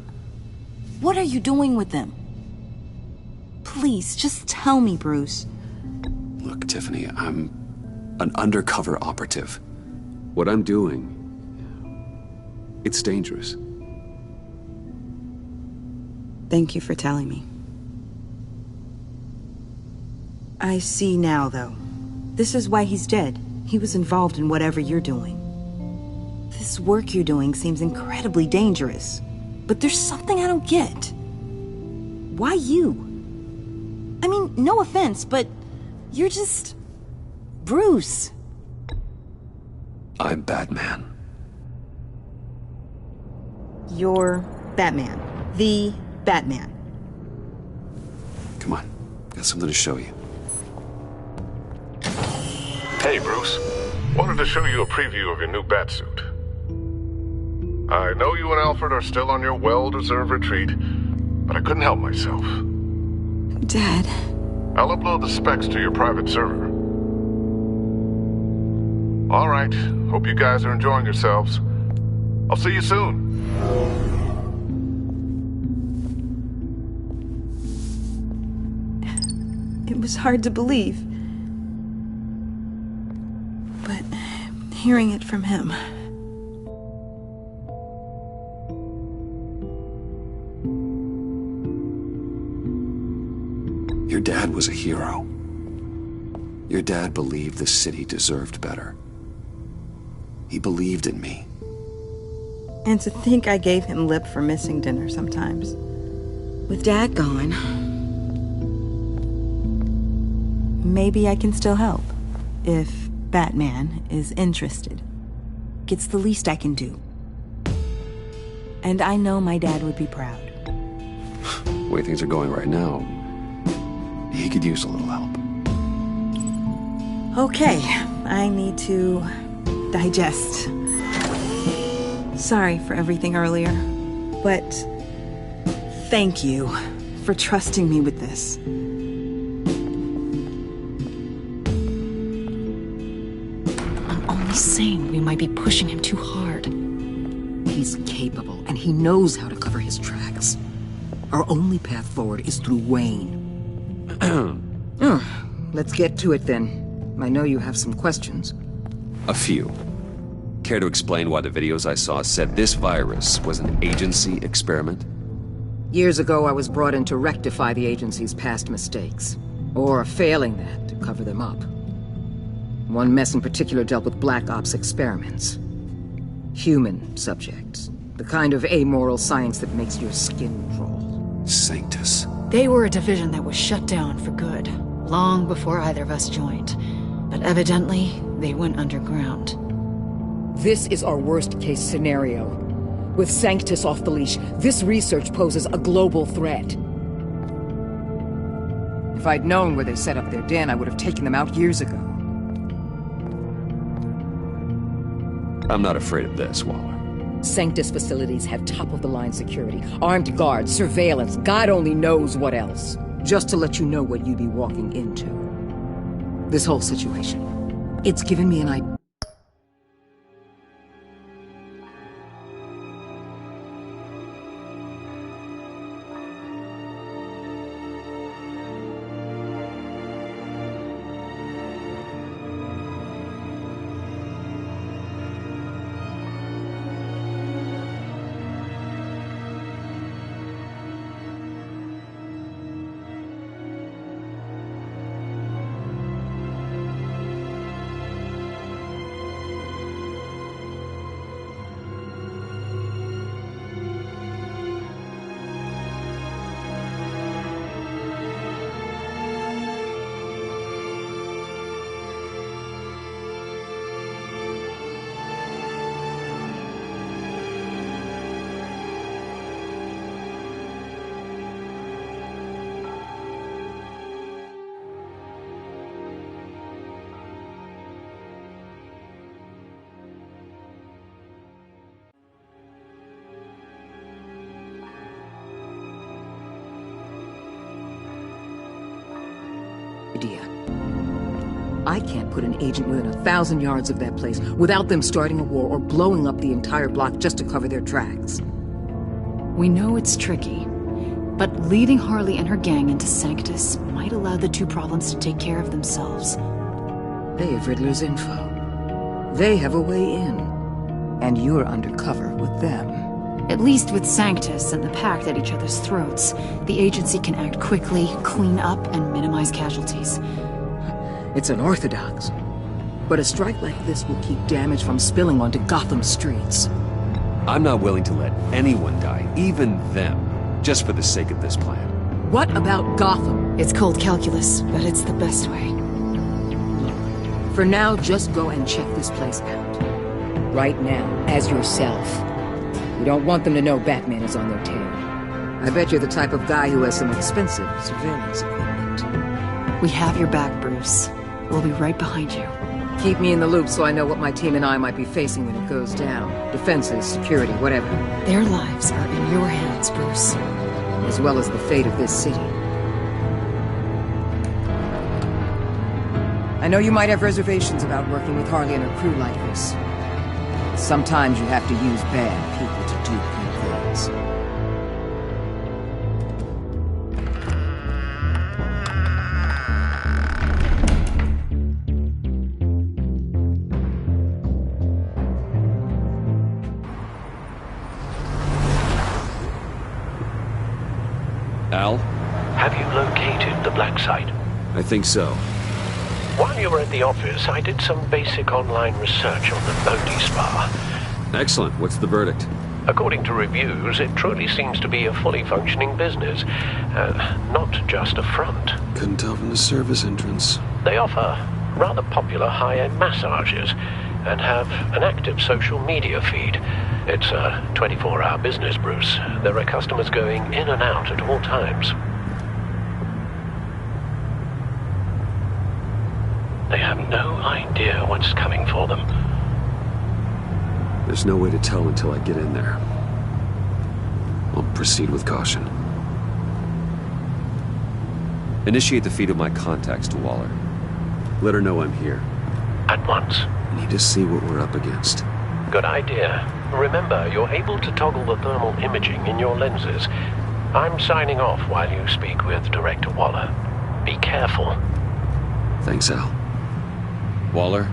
What are you doing with them? Please, just tell me, Bruce. Look, Tiffany, I'm an undercover operative. What I'm doing, it's dangerous. Thank you for telling me. I see now, though. This is why he's dead. He was involved in whatever you're doing. This work you're doing seems incredibly dangerous. But there's something I don't get. Why you? I mean, no offense, but you're just... Bruce. I'm Batman. You're Batman. The Batman. Come on, got something to show you. Hey, Bruce. Wanted to show you a preview of your new Batsuit. I know you and Alfred are still on your well-deserved retreat, but I couldn't help myself. Dad. I'll upload the specs to your private server. All right. Hope you guys are enjoying yourselves. I'll see you soon. It was hard to believe. But hearing it from him... Your dad was a hero. Your dad believed the city deserved better. He believed in me. And to think I gave him lip for missing dinner sometimes. With Dad gone, maybe I can still help. If Batman is interested. It's the least I can do. And I know my dad would be proud. The way things are going right now, he could use a little help. Okay, I need to digest. Sorry for everything earlier, but thank you for trusting me with this. I'm only saying we might be pushing him too hard. He's capable, and he knows how to cover his tracks. Our only path forward is through Wayne. Let's get to it then. I know you have some questions. A few. Care to explain why the videos I saw said this virus was an agency experiment? Years ago, I was brought in to rectify the agency's past mistakes. Or failing that, to cover them up. One mess in particular dealt with Black Ops experiments. Human subjects. The kind of amoral science that makes your skin crawl. Sanctus. They were a division that was shut down for good, long before either of us joined. But evidently, they went underground. This is our worst-case scenario. With Sanctus off the leash, this research poses a global threat. If I'd known where they set up their den, I would have taken them out years ago. I'm not afraid of this, Waller. Sanctus facilities have top-of-the-line security, armed guards, surveillance, God only knows what else. Just to let you know what you'd be walking into. This whole situation, it's given me an idea. I can't put an agent within 1,000 yards of that place without them starting a war or blowing up the entire block just to cover their tracks. We know it's tricky, but leading Harley and her gang into Sanctus might allow the two problems to take care of themselves. They have Riddler's info. They have a way in. And you're undercover with them. At least with Sanctus and the Pact at each other's throats, the agency can act quickly, clean up, and minimize casualties. It's unorthodox. But a strike like this will keep damage from spilling onto Gotham streets. I'm not willing to let anyone die, even them, just for the sake of this plan. What about Gotham? It's cold calculus, but it's the best way. For now, just go and check this place out. Right now, as yourself. You don't want them to know Batman is on their tail. I bet you're the type of guy who has some expensive surveillance equipment. We have your back, Bruce. We'll be right behind you. Keep me in the loop so I know what my team and I might be facing when it goes down. Defenses, security, whatever. Their lives are in your hands, Bruce. As well as the fate of this city. I know you might have reservations about working with Harley and her crew like this. Sometimes you have to use bad people to do good things. Al? Have you located the black site? I think so. While you were at the office, I did some basic online research on the Bodhi Spa. Excellent. What's the verdict? According to reviews, it truly seems to be a fully functioning business. Not just a front. Couldn't tell from the service entrance. They offer rather popular high-end massages and have an active social media feed. It's a 24-hour business, Bruce. There are customers going in and out at all times. They have no idea what's coming for them. There's no way to tell until I get in there. I'll proceed with caution. Initiate the feed of my contacts to Waller. Let her know I'm here. At once. I need to see what we're up against. Good idea. Remember, you're able to toggle the thermal imaging in your lenses. I'm signing off while you speak with Director Waller. Be careful. Thanks, Al. Waller?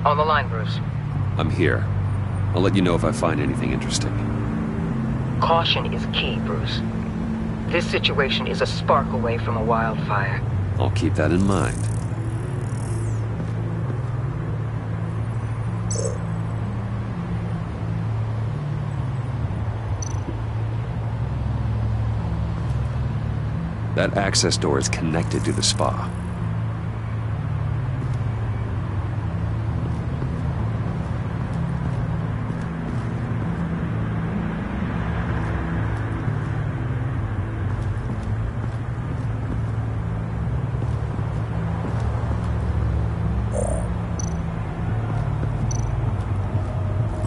On the line, Bruce. I'm here. I'll let you know if I find anything interesting. Caution is key, Bruce. This situation is a spark away from a wildfire. I'll keep that in mind. That access door is connected to the spa.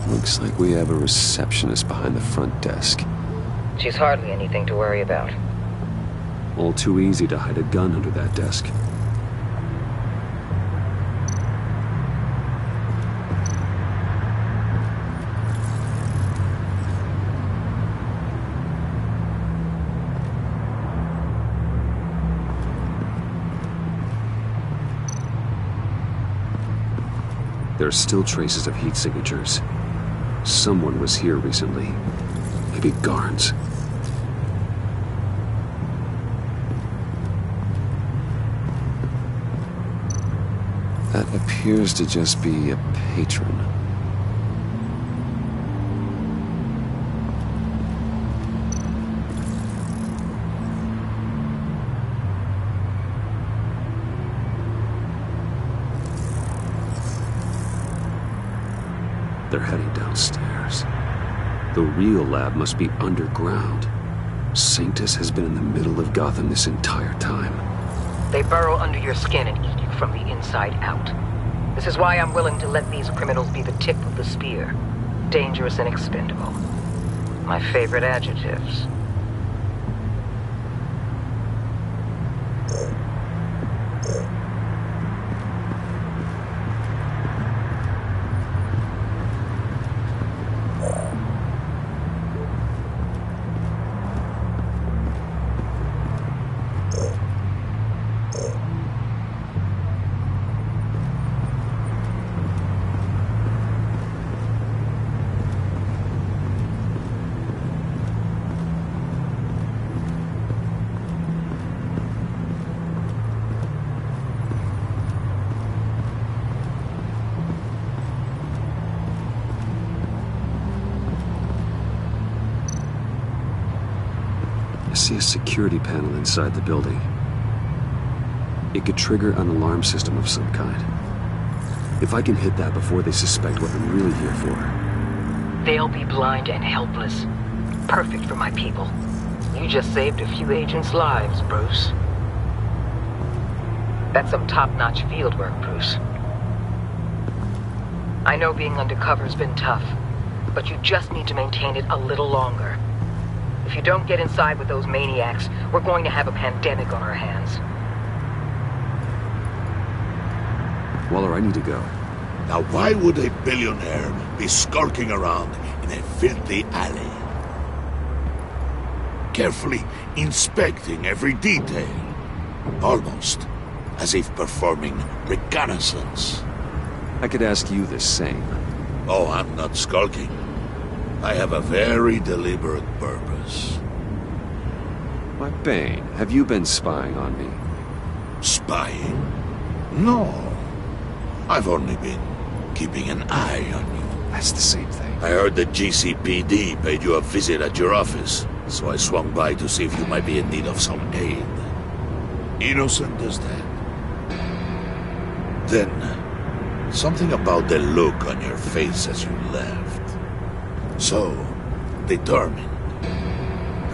Looks like we have a receptionist behind the front desk. She's hardly anything to worry about. All too easy to hide a gun under that desk. There are still traces of heat signatures. Someone was here recently. Maybe Garnes. That appears to just be a patron. They're heading downstairs. The real lab must be underground. Sanctus has been in the middle of Gotham this entire time. They burrow under your skin and eat you from the inside out. This is why I'm willing to let these criminals be the tip of the spear. Dangerous and expendable. My favorite adjectives. I see a security panel inside the building. It could trigger an alarm system of some kind. If I can hit that before they suspect what I'm really here for. They'll be blind and helpless. Perfect for my people. You just saved a few agents' lives, Bruce. That's some top-notch field work, Bruce. I know being undercover's been tough, but you just need to maintain it a little longer. If you don't get inside with those maniacs, we're going to have a pandemic on our hands. Waller, I need to go. Now why would a billionaire be skulking around in a filthy alley? Carefully inspecting every detail. Almost as if performing reconnaissance. I could ask you the same. Oh, I'm not skulking. I have a very deliberate purpose. Why, Bane, have you been spying on me? Spying? No. I've only been keeping an eye on you. That's the same thing. I heard the GCPD paid you a visit at your office, so I swung by to see if you might be in need of some aid. Innocent as that. Then, something about the look on your face as you left. So, determined.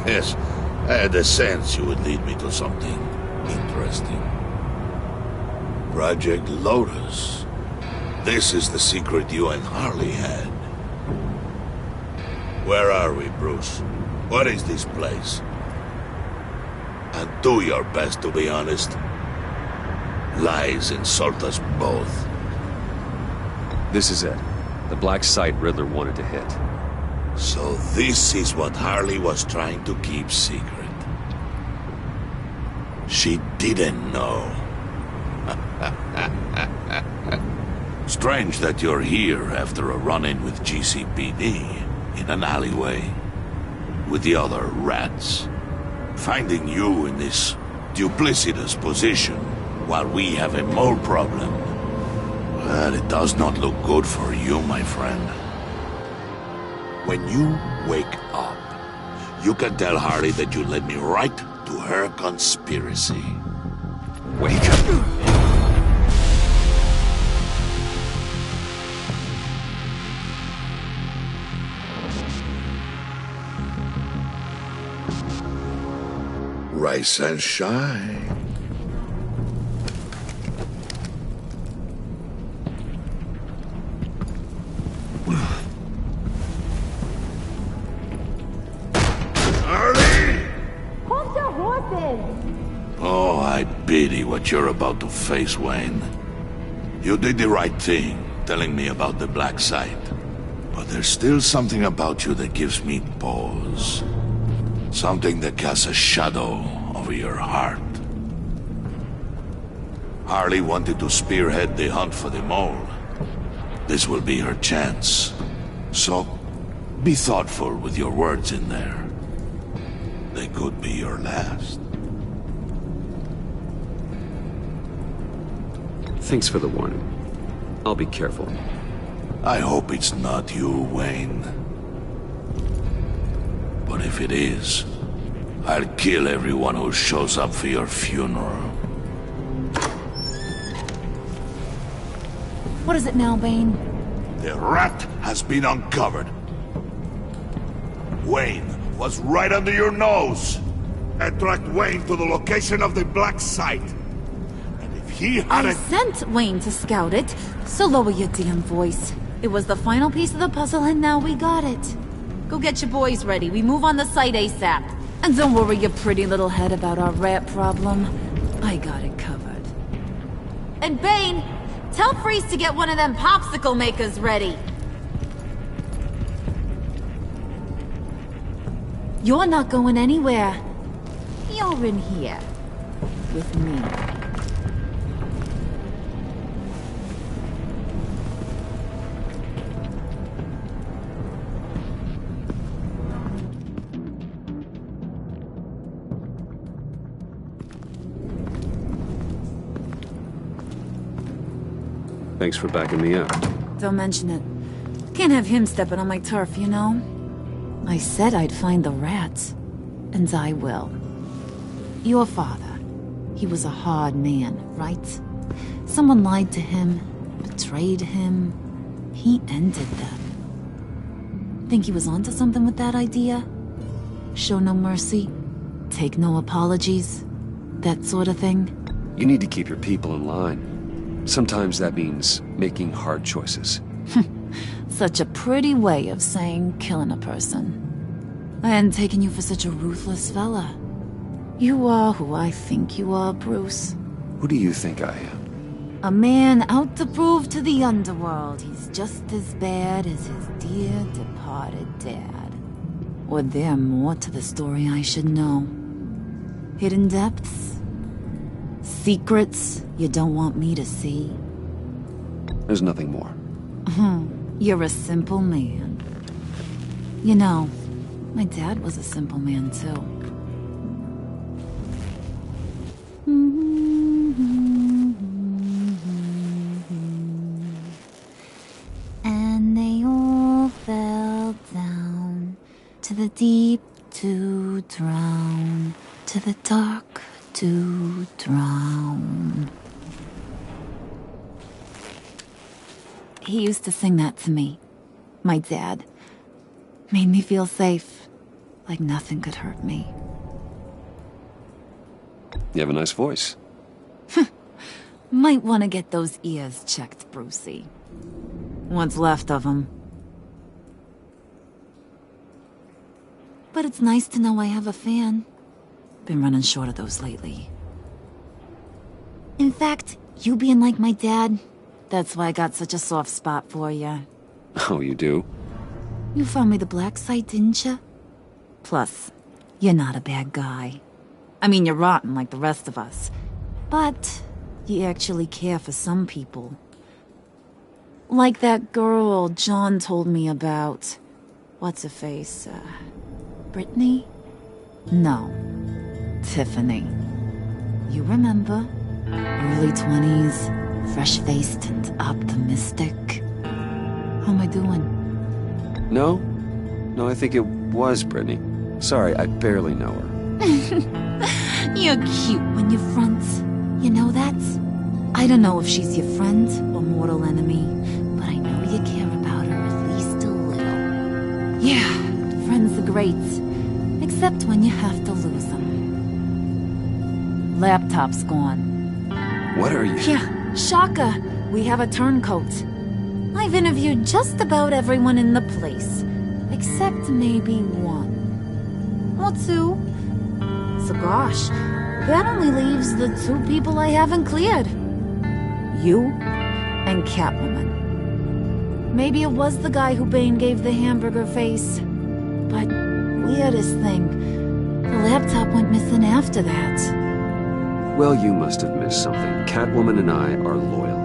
Yes, I had a sense you would lead me to something interesting. Project Lotus. This is the secret you and Harley had. Where are we, Bruce? What is this place? And do your best to be honest. Lies insult us both. This is it. The black site Riddler wanted to hit. So this is what Harley was trying to keep secret. She didn't know. Strange that you're here after a run-in with GCPD in an alleyway with the other rats. Finding you in this duplicitous position while we have a mole problem. Well, it does not look good for you, my friend. When you wake up, you can tell Harley that you led me right to her conspiracy. Wake up. Rise and shine. Harley! Hold your horses! Oh, I pity what you're about to face, Wayne. You did the right thing, telling me about the black site. But there's still something about you that gives me pause. Something that casts a shadow over your heart. Harley wanted to spearhead the hunt for the mole. This will be her chance. So, be thoughtful with your words in there. They could be your last. Thanks for the warning. I'll be careful. I hope it's not you, Wayne. But if it is, I'll kill everyone who shows up for your funeral. What is it now, Bane? The rat has been uncovered. Wayne was right under your nose. I tracked Wayne to the location of the black site. And if he I hadn't... sent Wayne to scout it, so lower your damn voice. It was the final piece of the puzzle and now we got it. Go get your boys ready. We move on the site ASAP. And don't worry your pretty little head about our rat problem. I got it covered. And Bane, tell Freeze to get one of them popsicle makers ready. You're not going anywhere. You're in here. With me. Thanks for backing me up. Don't mention it. Can't have him stepping on my turf, you know? I said I'd find the rats. And I will. Your father. He was a hard man, right? Someone lied to him, betrayed him. He ended them. Think he was onto something with that idea? Show no mercy? Take no apologies? That sort of thing? You need to keep your people in line. Sometimes that means making hard choices. Such a pretty way of saying killing a person. I hadn't taken you for such a ruthless fella. You are who I think you are, Bruce. Who do you think I am? A man out to prove to the underworld he's just as bad as his dear departed dad. Or there more to the story I should know? Hidden depths? Secrets you don't want me to see? There's nothing more. You're a simple man. You know, my dad was a simple man too. And they all fell down to the deep to drown, to the dark to drown. He used to sing that to me. My dad. Made me feel safe. Like nothing could hurt me. You have a nice voice. Might want to get those ears checked, Brucey. What's left of them. But it's nice to know I have a fan. Been running short of those lately. In fact, you being like my dad, that's why I got such a soft spot for you. Oh, you do? You found me the black site, didn't you? Plus, you're not a bad guy. I mean, you're rotten like the rest of us. But you actually care for some people. Like that girl John told me about. What's her face? Brittany? No. Tiffany. You remember? Early 20s, fresh-faced and optimistic. How am I doing? No? No, I think it was Brittany. Sorry, I barely know her. You're cute when you front. You know that? I don't know if she's your friend or mortal enemy, but I know you care about her at least a little. Yeah, friends are great. Except when you have to lose them. Laptop's gone. What are you? Yeah, shocker. We have a turncoat. I've interviewed just about everyone in the place. Except maybe one. Or two. So gosh, that only leaves the two people I haven't cleared. You and Catwoman. Maybe it was the guy who Bane gave the hamburger face. But weirdest thing, the laptop went missing after that. Well, you must have missed something. Catwoman and I are loyal.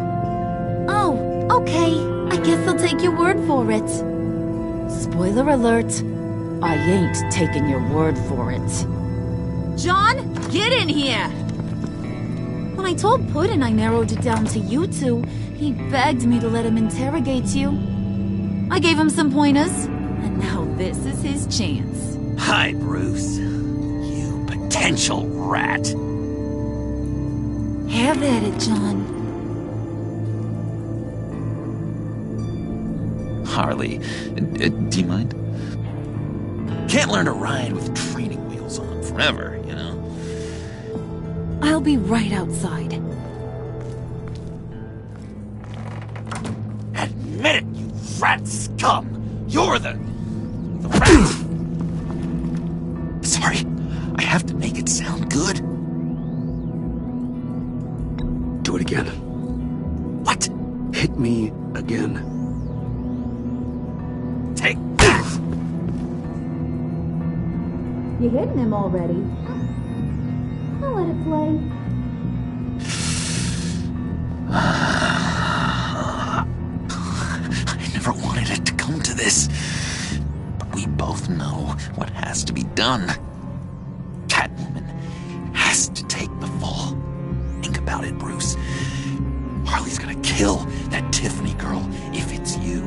Oh, okay. I guess I'll take your word for it. Spoiler alert, I ain't taking your word for it. John, get in here! When I told Puddin' I narrowed it down to you two, he begged me to let him interrogate you. I gave him some pointers, and now this is his chance. Hi, Bruce. You potential rat. Have at it, John. Harley, do you mind? Can't learn to ride with training wheels on forever, you know? I'll be right outside. Admit it, you rat scum! You're the rat! Sorry, I have to make it sound good. Do it again. What? Hit me again. Take that! You hitting him already? I'll let it play. I never wanted it to come to this. But we both know what has to be done. Catwoman has to take the fall. Think about it, Bruce. Harley's gonna kill that Tiffany girl if it's you.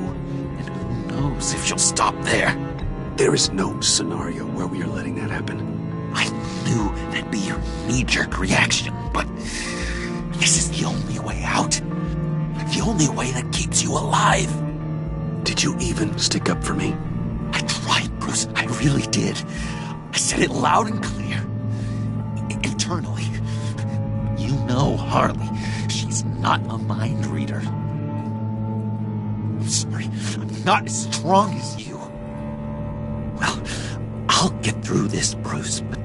And who knows if she'll stop there. There is no scenario where we are letting that happen. I knew that'd be your knee-jerk reaction, but this is the only way out. The only way that keeps you alive. Did you even stick up for me? I tried, Bruce. I really did. I said it loud and clear. Internally. You know Harley. She's not a mind reader. I'm sorry. I'm not as strong as you. Well, I'll get through this, Bruce, but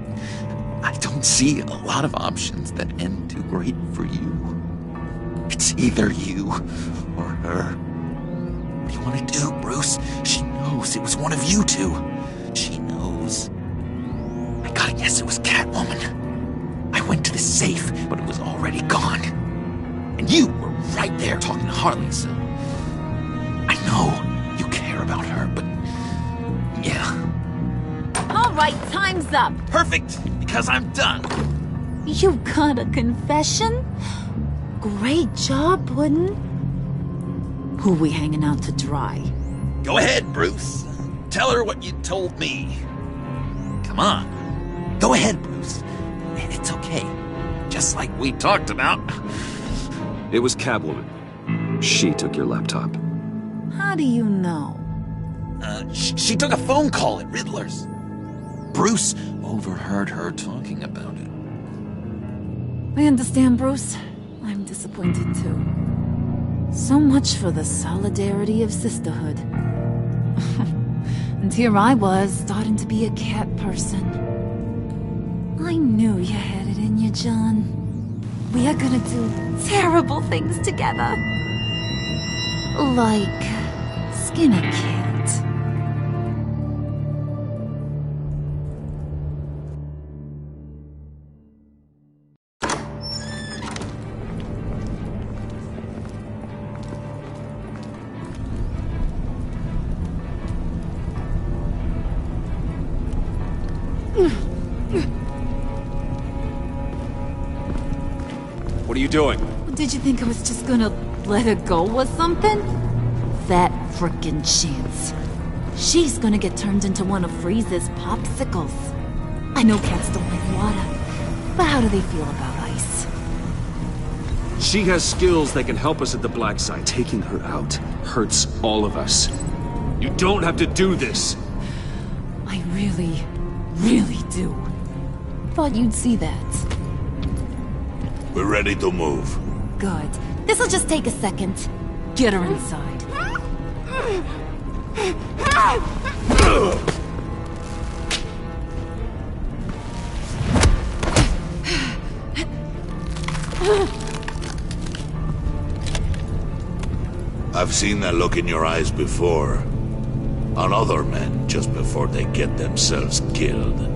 I don't see a lot of options that end too great for you. It's either you or her. What do you want to do, Bruce? She knows it was one of you two. She knows. I gotta guess it was Catwoman. I went to the safe, but it was already gone. And you were right there talking to Harley, so... I know you care about her, but... yeah. All right, time's up. Perfect, because I'm done. You got a confession? Great job, Puddin'. Who we hanging out to dry? Go ahead, Bruce. Tell her what you told me. Come on. Go ahead, Bruce. It's okay. just like we talked about. It was Catwoman. She took your laptop. How do you know? She took a phone call at Riddler's. Bruce overheard her talking about it. I understand, Bruce. I'm disappointed too. So much for the solidarity of sisterhood. And here I was, starting to be a cat person. I knew you had it in you, John. We are gonna do terrible things together. Like skin a cat. What are you doing? Did you think I was just gonna let her go or something? That frickin' chance. She's gonna get turned into one of Freeze's popsicles. I know cats don't like water, but how do they feel about ice? She has skills that can help us at the black side. Taking her out hurts all of us. You don't have to do this. I really, really do. Thought you'd see that. We're ready to move. Good. This'll just take a second. Get her inside. I've seen that look in your eyes before. On other men, just before they get themselves killed.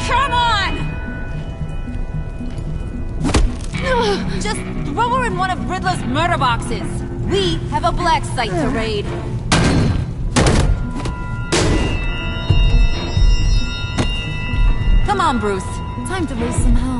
Come on! Just throw her in one of Riddler's murder boxes. We have a black site to raid. Come on, Bruce. Time to raise some hell.